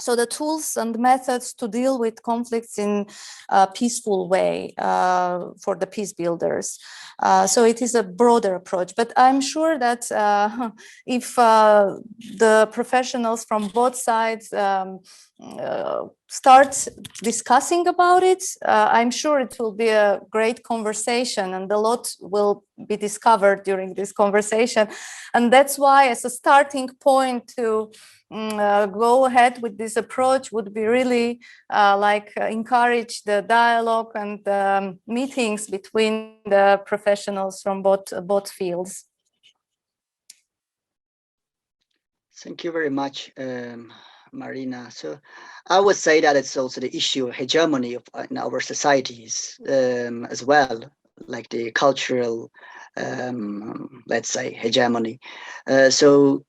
so the tools and methods to deal with conflicts in a peaceful way for the peace builders. So it is a broader approach, but I'm sure that if the professionals from both sides start discussing about it, I'm sure it will be a great conversation, and a lot will be discovered during this conversation. And that's why, as a starting point to go ahead with this approach, would be really encourage the dialogue and meetings between the professionals from both fields. Thank you very much, Marina. So I would say that it's also the issue of hegemony in our societies as well, like the cultural, let's say, hegemony. So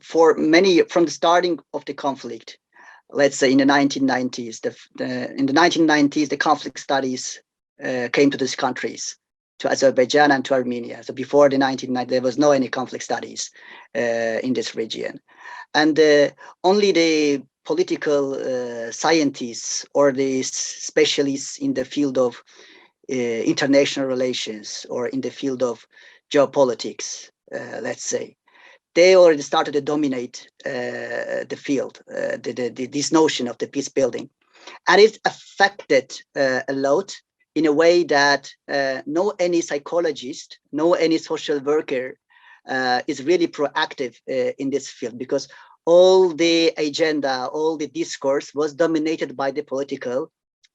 for many, from the starting of the conflict, let's say in the 1990s, the conflict studies came to these countries, to Azerbaijan and to Armenia. So before the 1990s, there was any conflict studies in this region. And only the political scientists or the specialists in the field of international relations or in the field of geopolitics, let's say, they already started to dominate the field, this notion of the peace building. And it affected a lot in a way that no any psychologist, no any social worker is really proactive in this field, because all the agenda, all the discourse was dominated by the political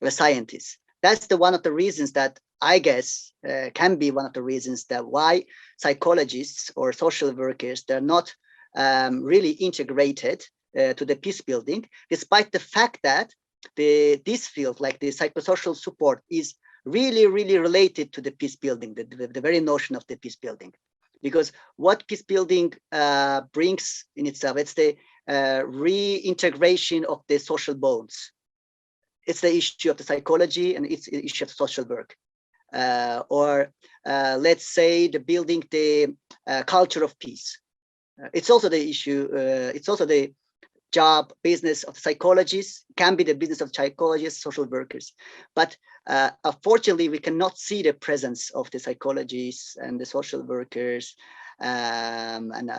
scientists. That's one of the reasons that I guess can be one of the reasons that why psychologists or social workers, they're not really integrated to the peace building, despite the fact that this field, like the psychosocial support, is really related to the peace building, the very notion of the peace building. Because what peace building brings in itself, it's the reintegration of the social bonds. It's the issue of the psychology and it's the issue of social work. Or let's say the building the culture of peace. It's also the issue, it's also the job, business of the psychologists, can be the business of psychologists, social workers. But unfortunately, we cannot see the presence of the psychologists and the social workers and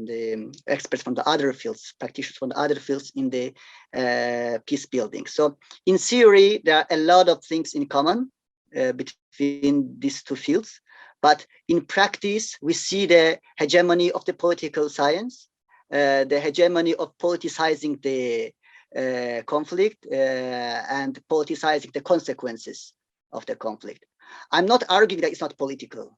the experts from the other fields, practitioners from the other fields in the peace building. So in theory, there are a lot of things in common between these two fields. But in practice, we see the hegemony of the political science, the hegemony of politicizing the conflict and politicizing the consequences of the conflict. I'm not arguing that it's not political.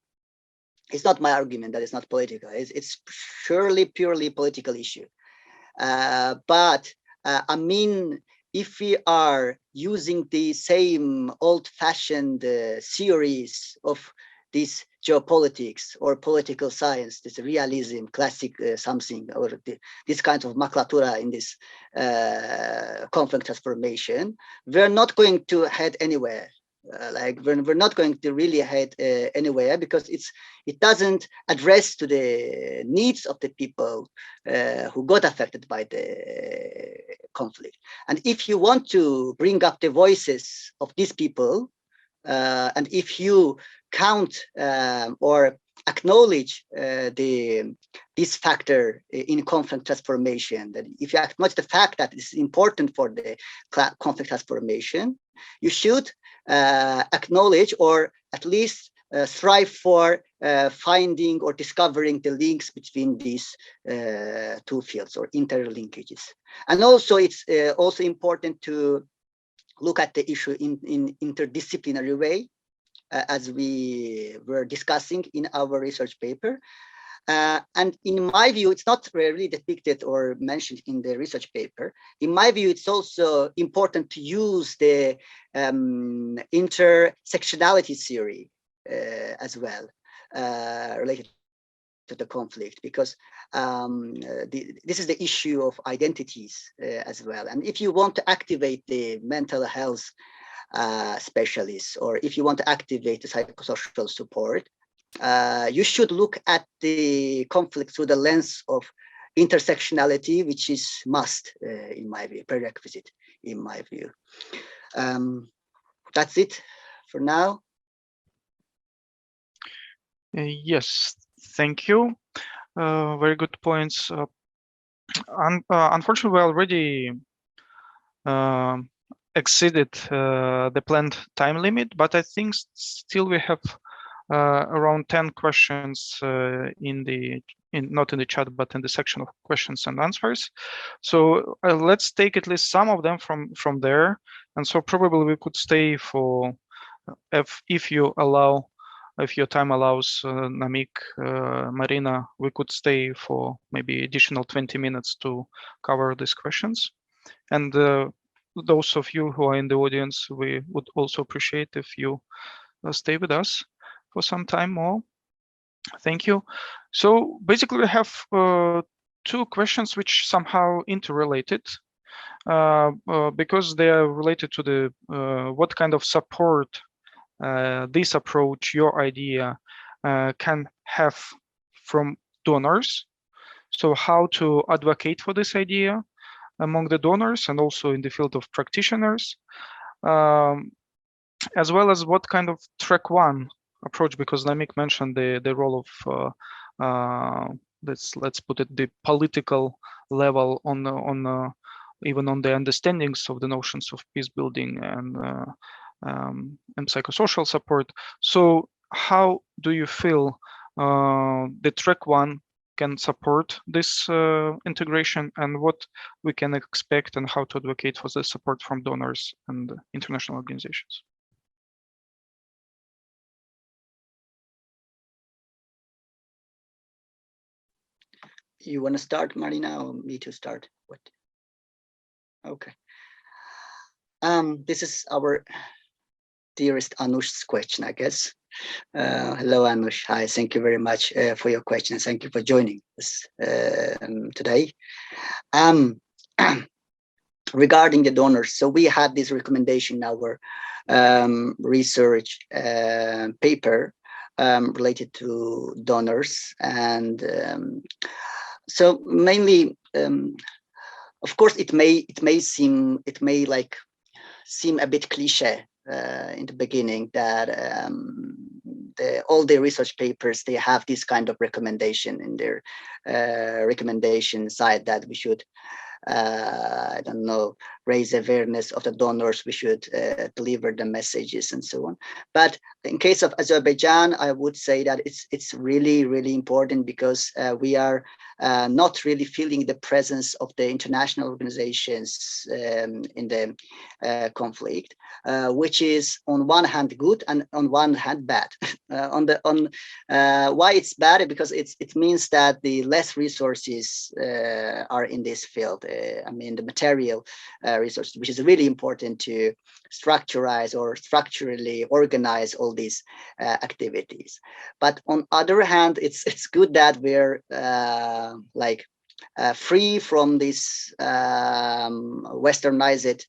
It's not my argument that it's not political. It's surely purely political issue. But I mean, if we are using the same old-fashioned theories of this geopolitics or political science, this realism, classic something, or this kind of makulatura in this conflict transformation, we're not going to head anywhere. Like we're not going to really head anywhere, because it doesn't address to the needs of the people who got affected by the conflict. And if you want to bring up the voices of these people, and if you count or acknowledge this factor in conflict transformation, that if you acknowledge the fact that it's important for the conflict transformation, you should acknowledge or at least strive for finding or discovering the links between these two fields or interlinkages. And also it's also important to look at the issue in interdisciplinary way, as we were discussing in our research paper. And in my view, it's not really depicted or mentioned in the research paper. In my view, it's also important to use the intersectionality theory as well, related to the conflict, because this is the issue of identities as well. And if you want to activate the mental health specialists, or if you want to activate the psychosocial support, you should look at the conflict through the lens of intersectionality, which is must, in my view, prerequisite, in my view. That's it for now. Yes, thank you. Very good points. Unfortunately, we already exceeded the planned time limit, but I think still we have around 10 questions not in the chat, but in the section of questions and answers. So let's take at least some of them from there. And so probably we could stay for, if you allow, if your time allows, Namiq, Marina, we could stay for maybe additional 20 minutes to cover these questions. And those of you who are in the audience, we would also appreciate if you stay with us for some time more. Thank you. So basically we have two questions which somehow interrelated because they are related to the what kind of support this approach, your idea, can have from donors. So how to advocate for this idea, among the donors and also in the field of practitioners, as well as what kind of track one approach, because Namiq mentioned the role of let's put it the political level on even on the understandings of the notions of peace building and psychosocial support. So how do you feel the track one can support this integration, and what we can expect and how to advocate for the support from donors and international organizations? You want to start, Marina, or me to start? What? Okay. This is our dearest Anush's question, I guess. Hello, Anush. Hi, thank you very much for your question. Thank you for joining us today. Regarding the donors, so we had this recommendation in our research paper related to donors, and so mainly, of course, it may seem a bit cliche in the beginning that all the research papers, they have this kind of recommendation in their recommendation side that we should I don't know, raise awareness of the donors, we should deliver the messages and so on. But in case of Azerbaijan, I would say that it's really, really important because we are not really feeling the presence of the international organizations in the conflict, which is on one hand good and on one hand bad. Why it's bad? Because it means that the less resources are in this field. I mean, the material resources, which is really important to structurize or structurally organize all these activities. But on other hand, it's good that we're free from these westernized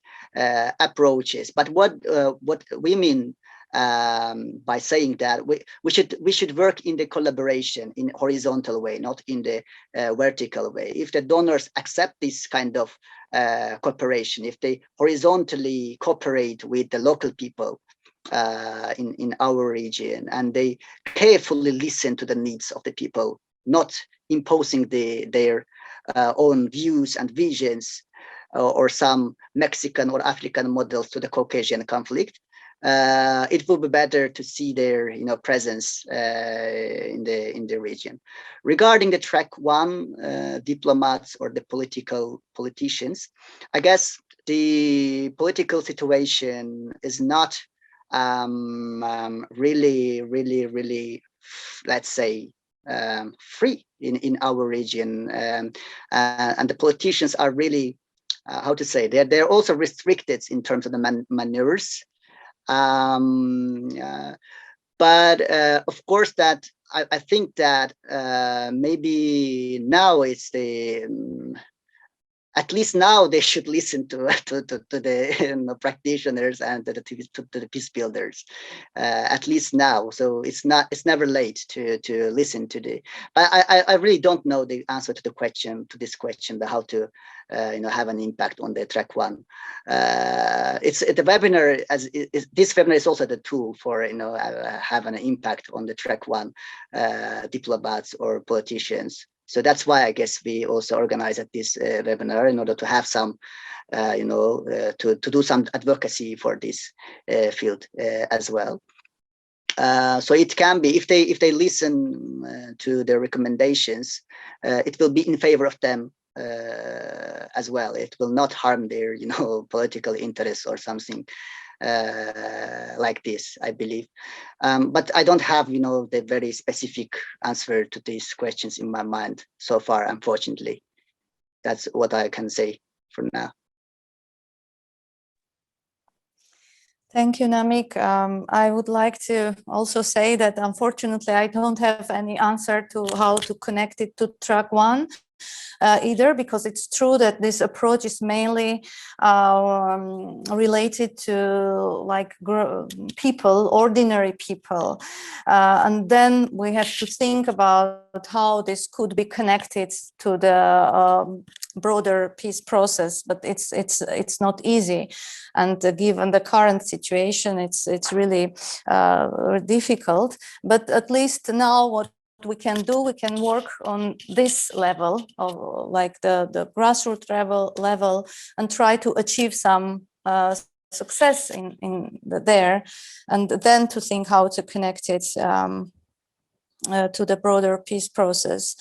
approaches. But what we mean by saying that we should work in the collaboration in horizontal way, not in the vertical way. If the donors accept this kind of cooperation, if they horizontally cooperate with the local people in our region, and they carefully listen to the needs of the people, not imposing their own views and visions or some Mexican or African models to the Caucasian conflict, it will be better to see their presence in the region. Regarding the track one, diplomats or the politicians, I guess the political situation is not really, let's say, free in our region, and the politicians are really, how to say, they're also restricted in terms of the maneuvers. But of course, that I think that maybe now it's the at least now they should listen to the practitioners and to the peace builders, at least now. So it's never late to listen to the. But I really don't know the answer to this question, how to have an impact on the track one. It's the webinar this webinar is also the tool for have an impact on the track one diplomats or politicians. So that's why I guess we also organize at this webinar in order to have some, to do some advocacy for this field as well. So it can be, if they listen to the recommendations, it will be in favor of them as well. It will not harm their, political interests or something like this, I believe. But I don't have, the very specific answer to these questions in my mind so far, unfortunately. That's what I can say for now. Thank you, Namiq. I would like to also say that unfortunately, I don't have any answer to how to connect it to track one. either, because it's true that this approach is mainly related to like people, ordinary people. And then we have to think about how this could be connected to the broader peace process, but it's not easy. And given the current situation, it's really difficult. But at least now what we can do, we can work on this level of like the grassroots level and try to achieve some success in there, and then to think how to connect it to the broader peace process.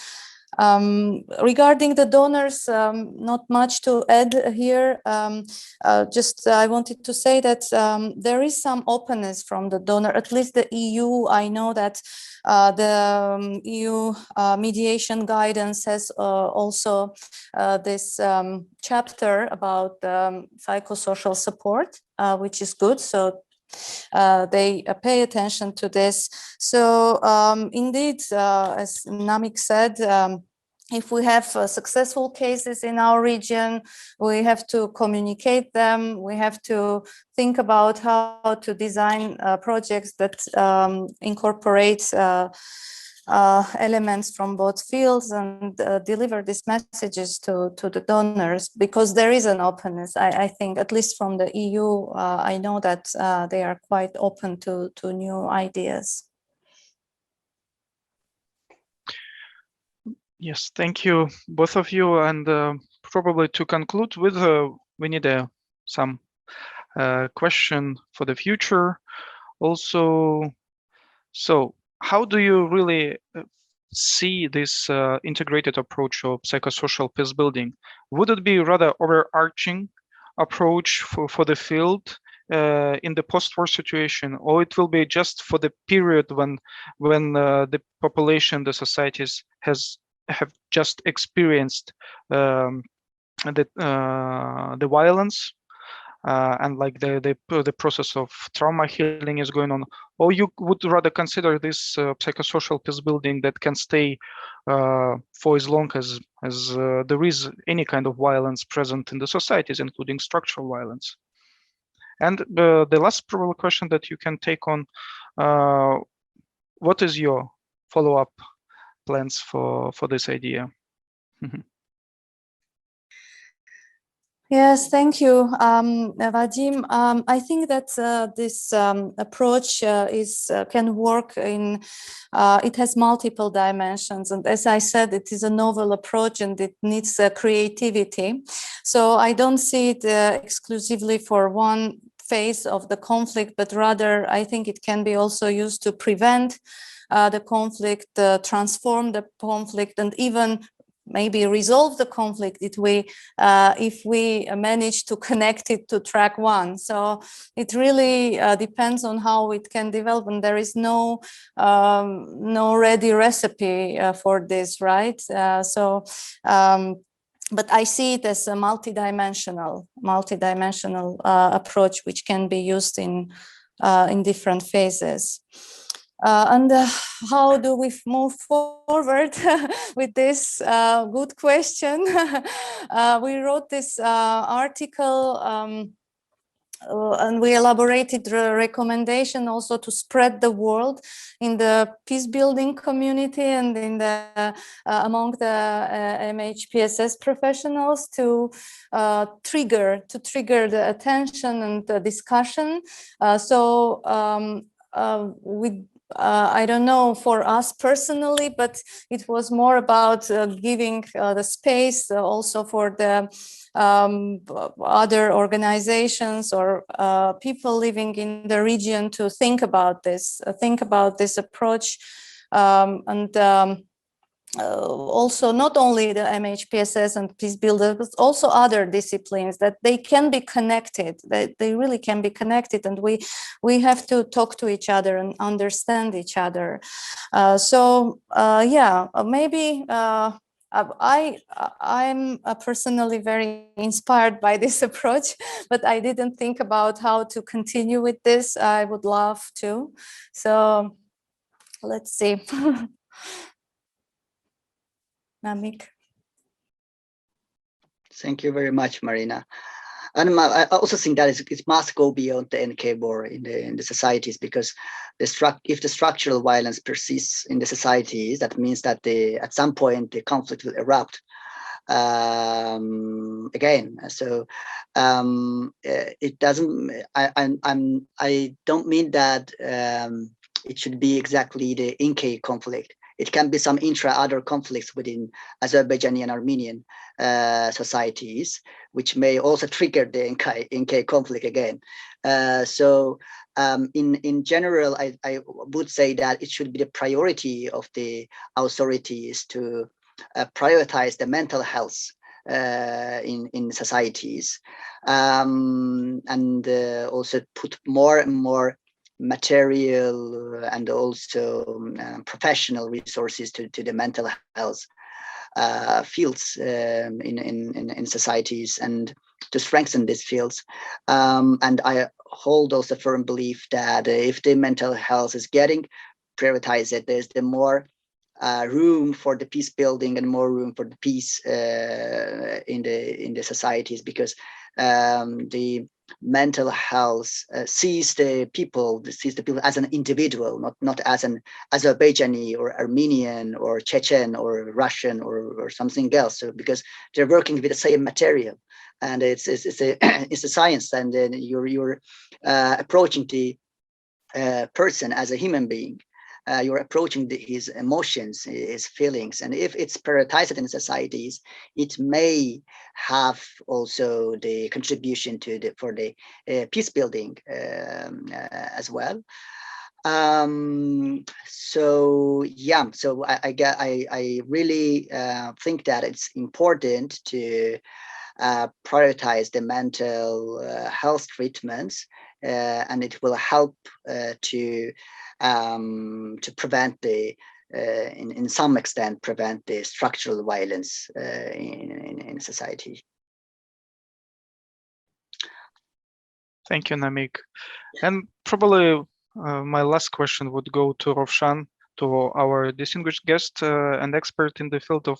Regarding the donors, not much to add here. Just I wanted to say that there is some openness from the donor, at least the EU. I know that the EU mediation guidance has also this chapter about psychosocial support, which is good. So they pay attention to this. So indeed, as Namiq said, if we have successful cases in our region, we have to communicate them. We have to think about how to design projects that incorporate elements from both fields and deliver these messages to the donors, because there is an openness. I think, at least from the EU, I know that they are quite open to new ideas. Yes, thank you, both of you. And probably to conclude with, we need some question for the future. Also, so how do you really see this integrated approach of psychosocial peace building? Would it be rather overarching approach for the field in the post-war situation, or it will be just for the period when the population, the societies have just experienced the violence and like the process of trauma healing is going on, or you would rather consider this psychosocial peace building that can stay for as long as there is any kind of violence present in the societies, including structural violence? And the last probable question that you can take on, what is your follow-up plans for this idea? Yes, thank you, Vadim. I think that this approach can work in, it has multiple dimensions. And as I said, it is a novel approach and it needs creativity. So I don't see it exclusively for one phase of the conflict, but rather I think it can be also used to prevent the conflict, transform the conflict, and even maybe resolve the conflict if we manage to connect it to track one. So it really depends on how it can develop, and there is no ready recipe for this, right? But I see it as a multidimensional approach which can be used in different phases. And how do we move forward with this? Good question. We wrote this article and we elaborated the recommendation also to spread the word in the peace building community and in the among the MHPSS professionals to trigger the attention and the discussion. I don't know for us personally, but it was more about giving the space also for the other organizations or people living in the region to think about this approach, also not only the MHPSS and peace builders, but also other disciplines, that they can be connected, that they really can be connected, and we have to talk to each other and understand each other. Maybe I'm personally very inspired by this approach, but I didn't think about how to continue with this. I would love to. So let's see. Namiq. Thank you very much, Marina. And I also think that it must go beyond the NK war in the societies, because if the structural violence persists in the societies, that means that at some point the conflict will erupt again. So it doesn't. I don't mean that it should be exactly the NK conflict. It can be some other conflicts within Azerbaijani and Armenian societies, which may also trigger the NK conflict again. So in general, I would say that it should be the priority of the authorities to prioritize the mental health in societies, and also put more and more material and also professional resources to the mental health fields in societies, and to strengthen these fields. And I hold also firm belief that if the mental health is getting prioritized, there's the more room for the peace building and more room for the peace in the societies, because the mental health sees the people as an individual, not as an Azerbaijani or Armenian or Chechen or Russian or something else. So because they're working with the same material, and it's a science, and then you're approaching the person as a human being. You're approaching his emotions, his feelings, and if it's prioritized in societies, it may have also the contribution for the peace building as well. So yeah, so I really think that it's important to prioritize the mental health treatments, and it will help to prevent in some extent, prevent the structural violence in society. Thank you, Namiq. And probably my last question would go to Rovshan, to our distinguished guest and expert in the field of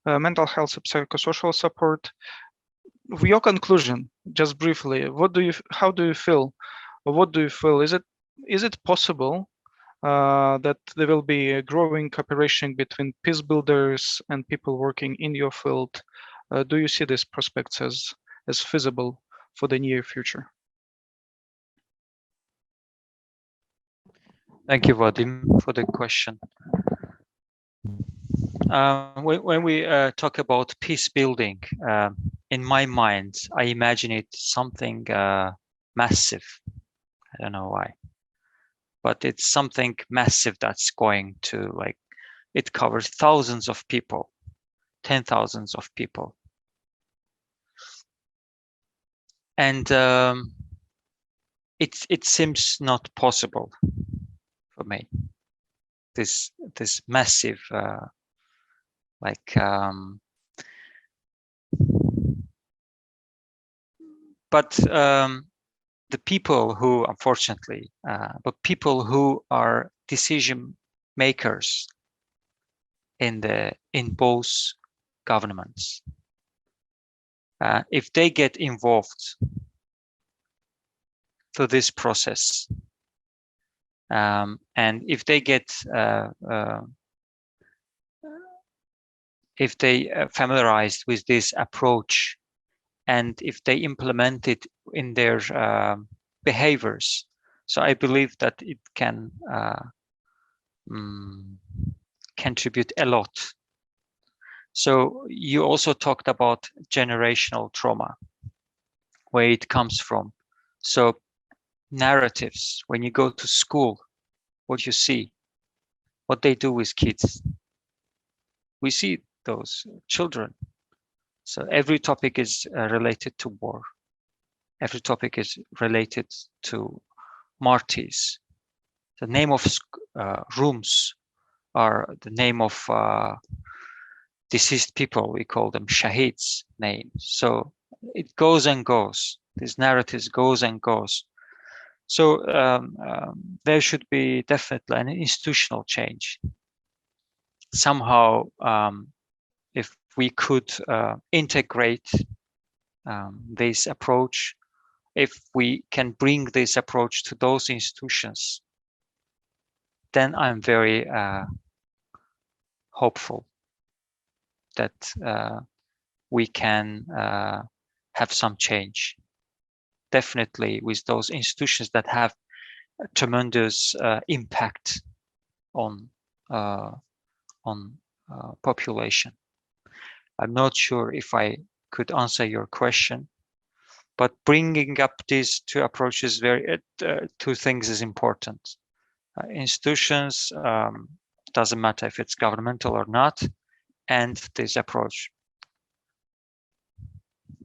mental health and psychosocial support. For your conclusion, just briefly, how do you feel? Or what do you feel? Is it possible that there will be a growing cooperation between peace builders and people working in your field? Do you see these prospects as feasible for the near future? Thank you, Vadim, for the question. When we talk about peace building, in my mind, I imagine it something massive. I don't know why, but it's something massive that's going to, like, it covers thousands of people, 10,000s of people. And it seems not possible for me. This massive, but the people who, unfortunately, but people who are decision makers in both governments, if they get involved to this process, and if they get familiarized with this approach, and if they implement it in their behaviors, so I believe that it can contribute a lot. So you also talked about generational trauma, where it comes from. So narratives, when you go to school, what you see, what they do with kids, we see those children. So every topic is related to war. Every topic is related to martyrs. The name of rooms are the name of deceased people. We call them shaheeds names. So it goes and goes. This narrative goes and goes. So there should be definitely an institutional change. Somehow, if we could integrate this approach, if we can bring this approach to those institutions, then I'm very hopeful that we can have some change. Definitely with those institutions that have a tremendous impact on population. I'm not sure if I could answer your question, but bringing up these two approaches, two things is important. Institutions, doesn't matter if it's governmental or not, and this approach.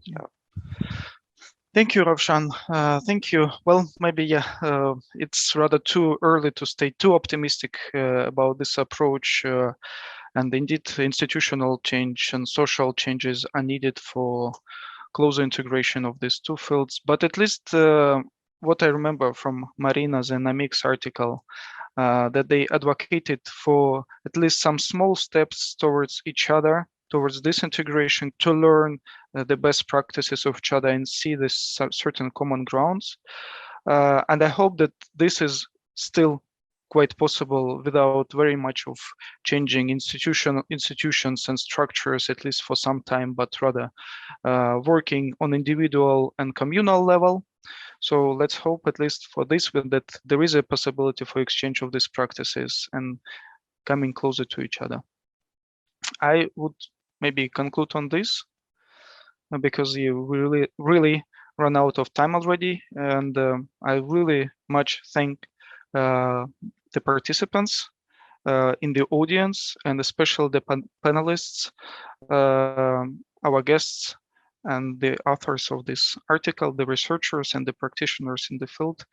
Yeah. Thank you, Ravshan. Thank you. Well, maybe it's rather too early to stay too optimistic about this approach. And indeed, institutional change and social changes are needed for closer integration of these two fields. But at least what I remember from Marina's and Namiq's article, that they advocated for at least some small steps towards each other, towards this integration, to learn the best practices of each other and see this certain common grounds. And I hope that this is still quite possible without very much of changing institutions and structures, at least for some time, but rather working on individual and communal level. So let's hope, at least for this, that there is a possibility for exchange of these practices and coming closer to each other. I would maybe conclude on this because we really run out of time already, and I really much thank the participants in the audience, and especially the panelists, our guests, and the authors of this article, the researchers and the practitioners in the field.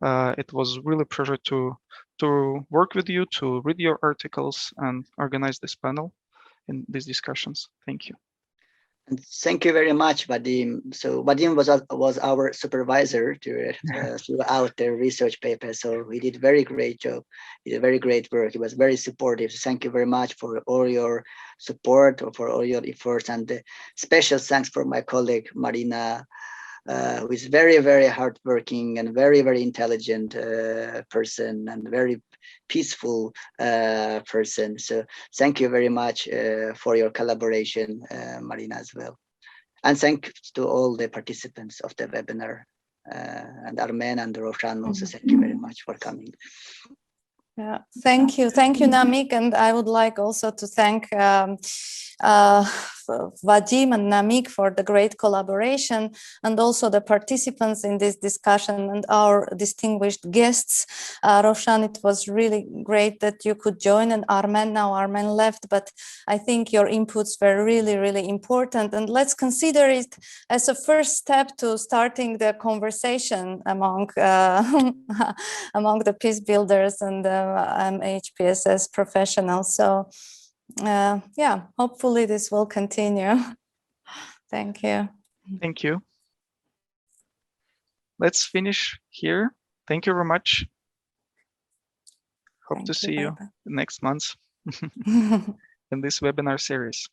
It was really a pleasure to work with you, to read your articles and organize this panel in these discussions. Thank you. And thank you very much, Vadim. So Vadim was our supervisor throughout the research paper. So he did a very great job. He did very great work. He was very supportive. Thank you very much for all your support, or for all your efforts. And special thanks for my colleague, Marina, who is very, very hardworking and very, very intelligent person, and very peaceful person. So thank you very much for your collaboration, Marina, as well. And thanks to all the participants of the webinar, and Armen and Roshan also. Thank you very much for coming. Yeah, thank you, Namiq, and I would like also to thank Vadim and Namiq for the great collaboration, and also the participants in this discussion and our distinguished guests. Roshan, it was really great that you could join, and Armen left, but I think your inputs were really, really important, and let's consider it as a first step to starting the conversation among among the peace builders and the MHPSS professionals. So yeah, hopefully this will continue. Thank you. Thank you. Let's finish here. Thank you very much. Hope to see you next month in this webinar series.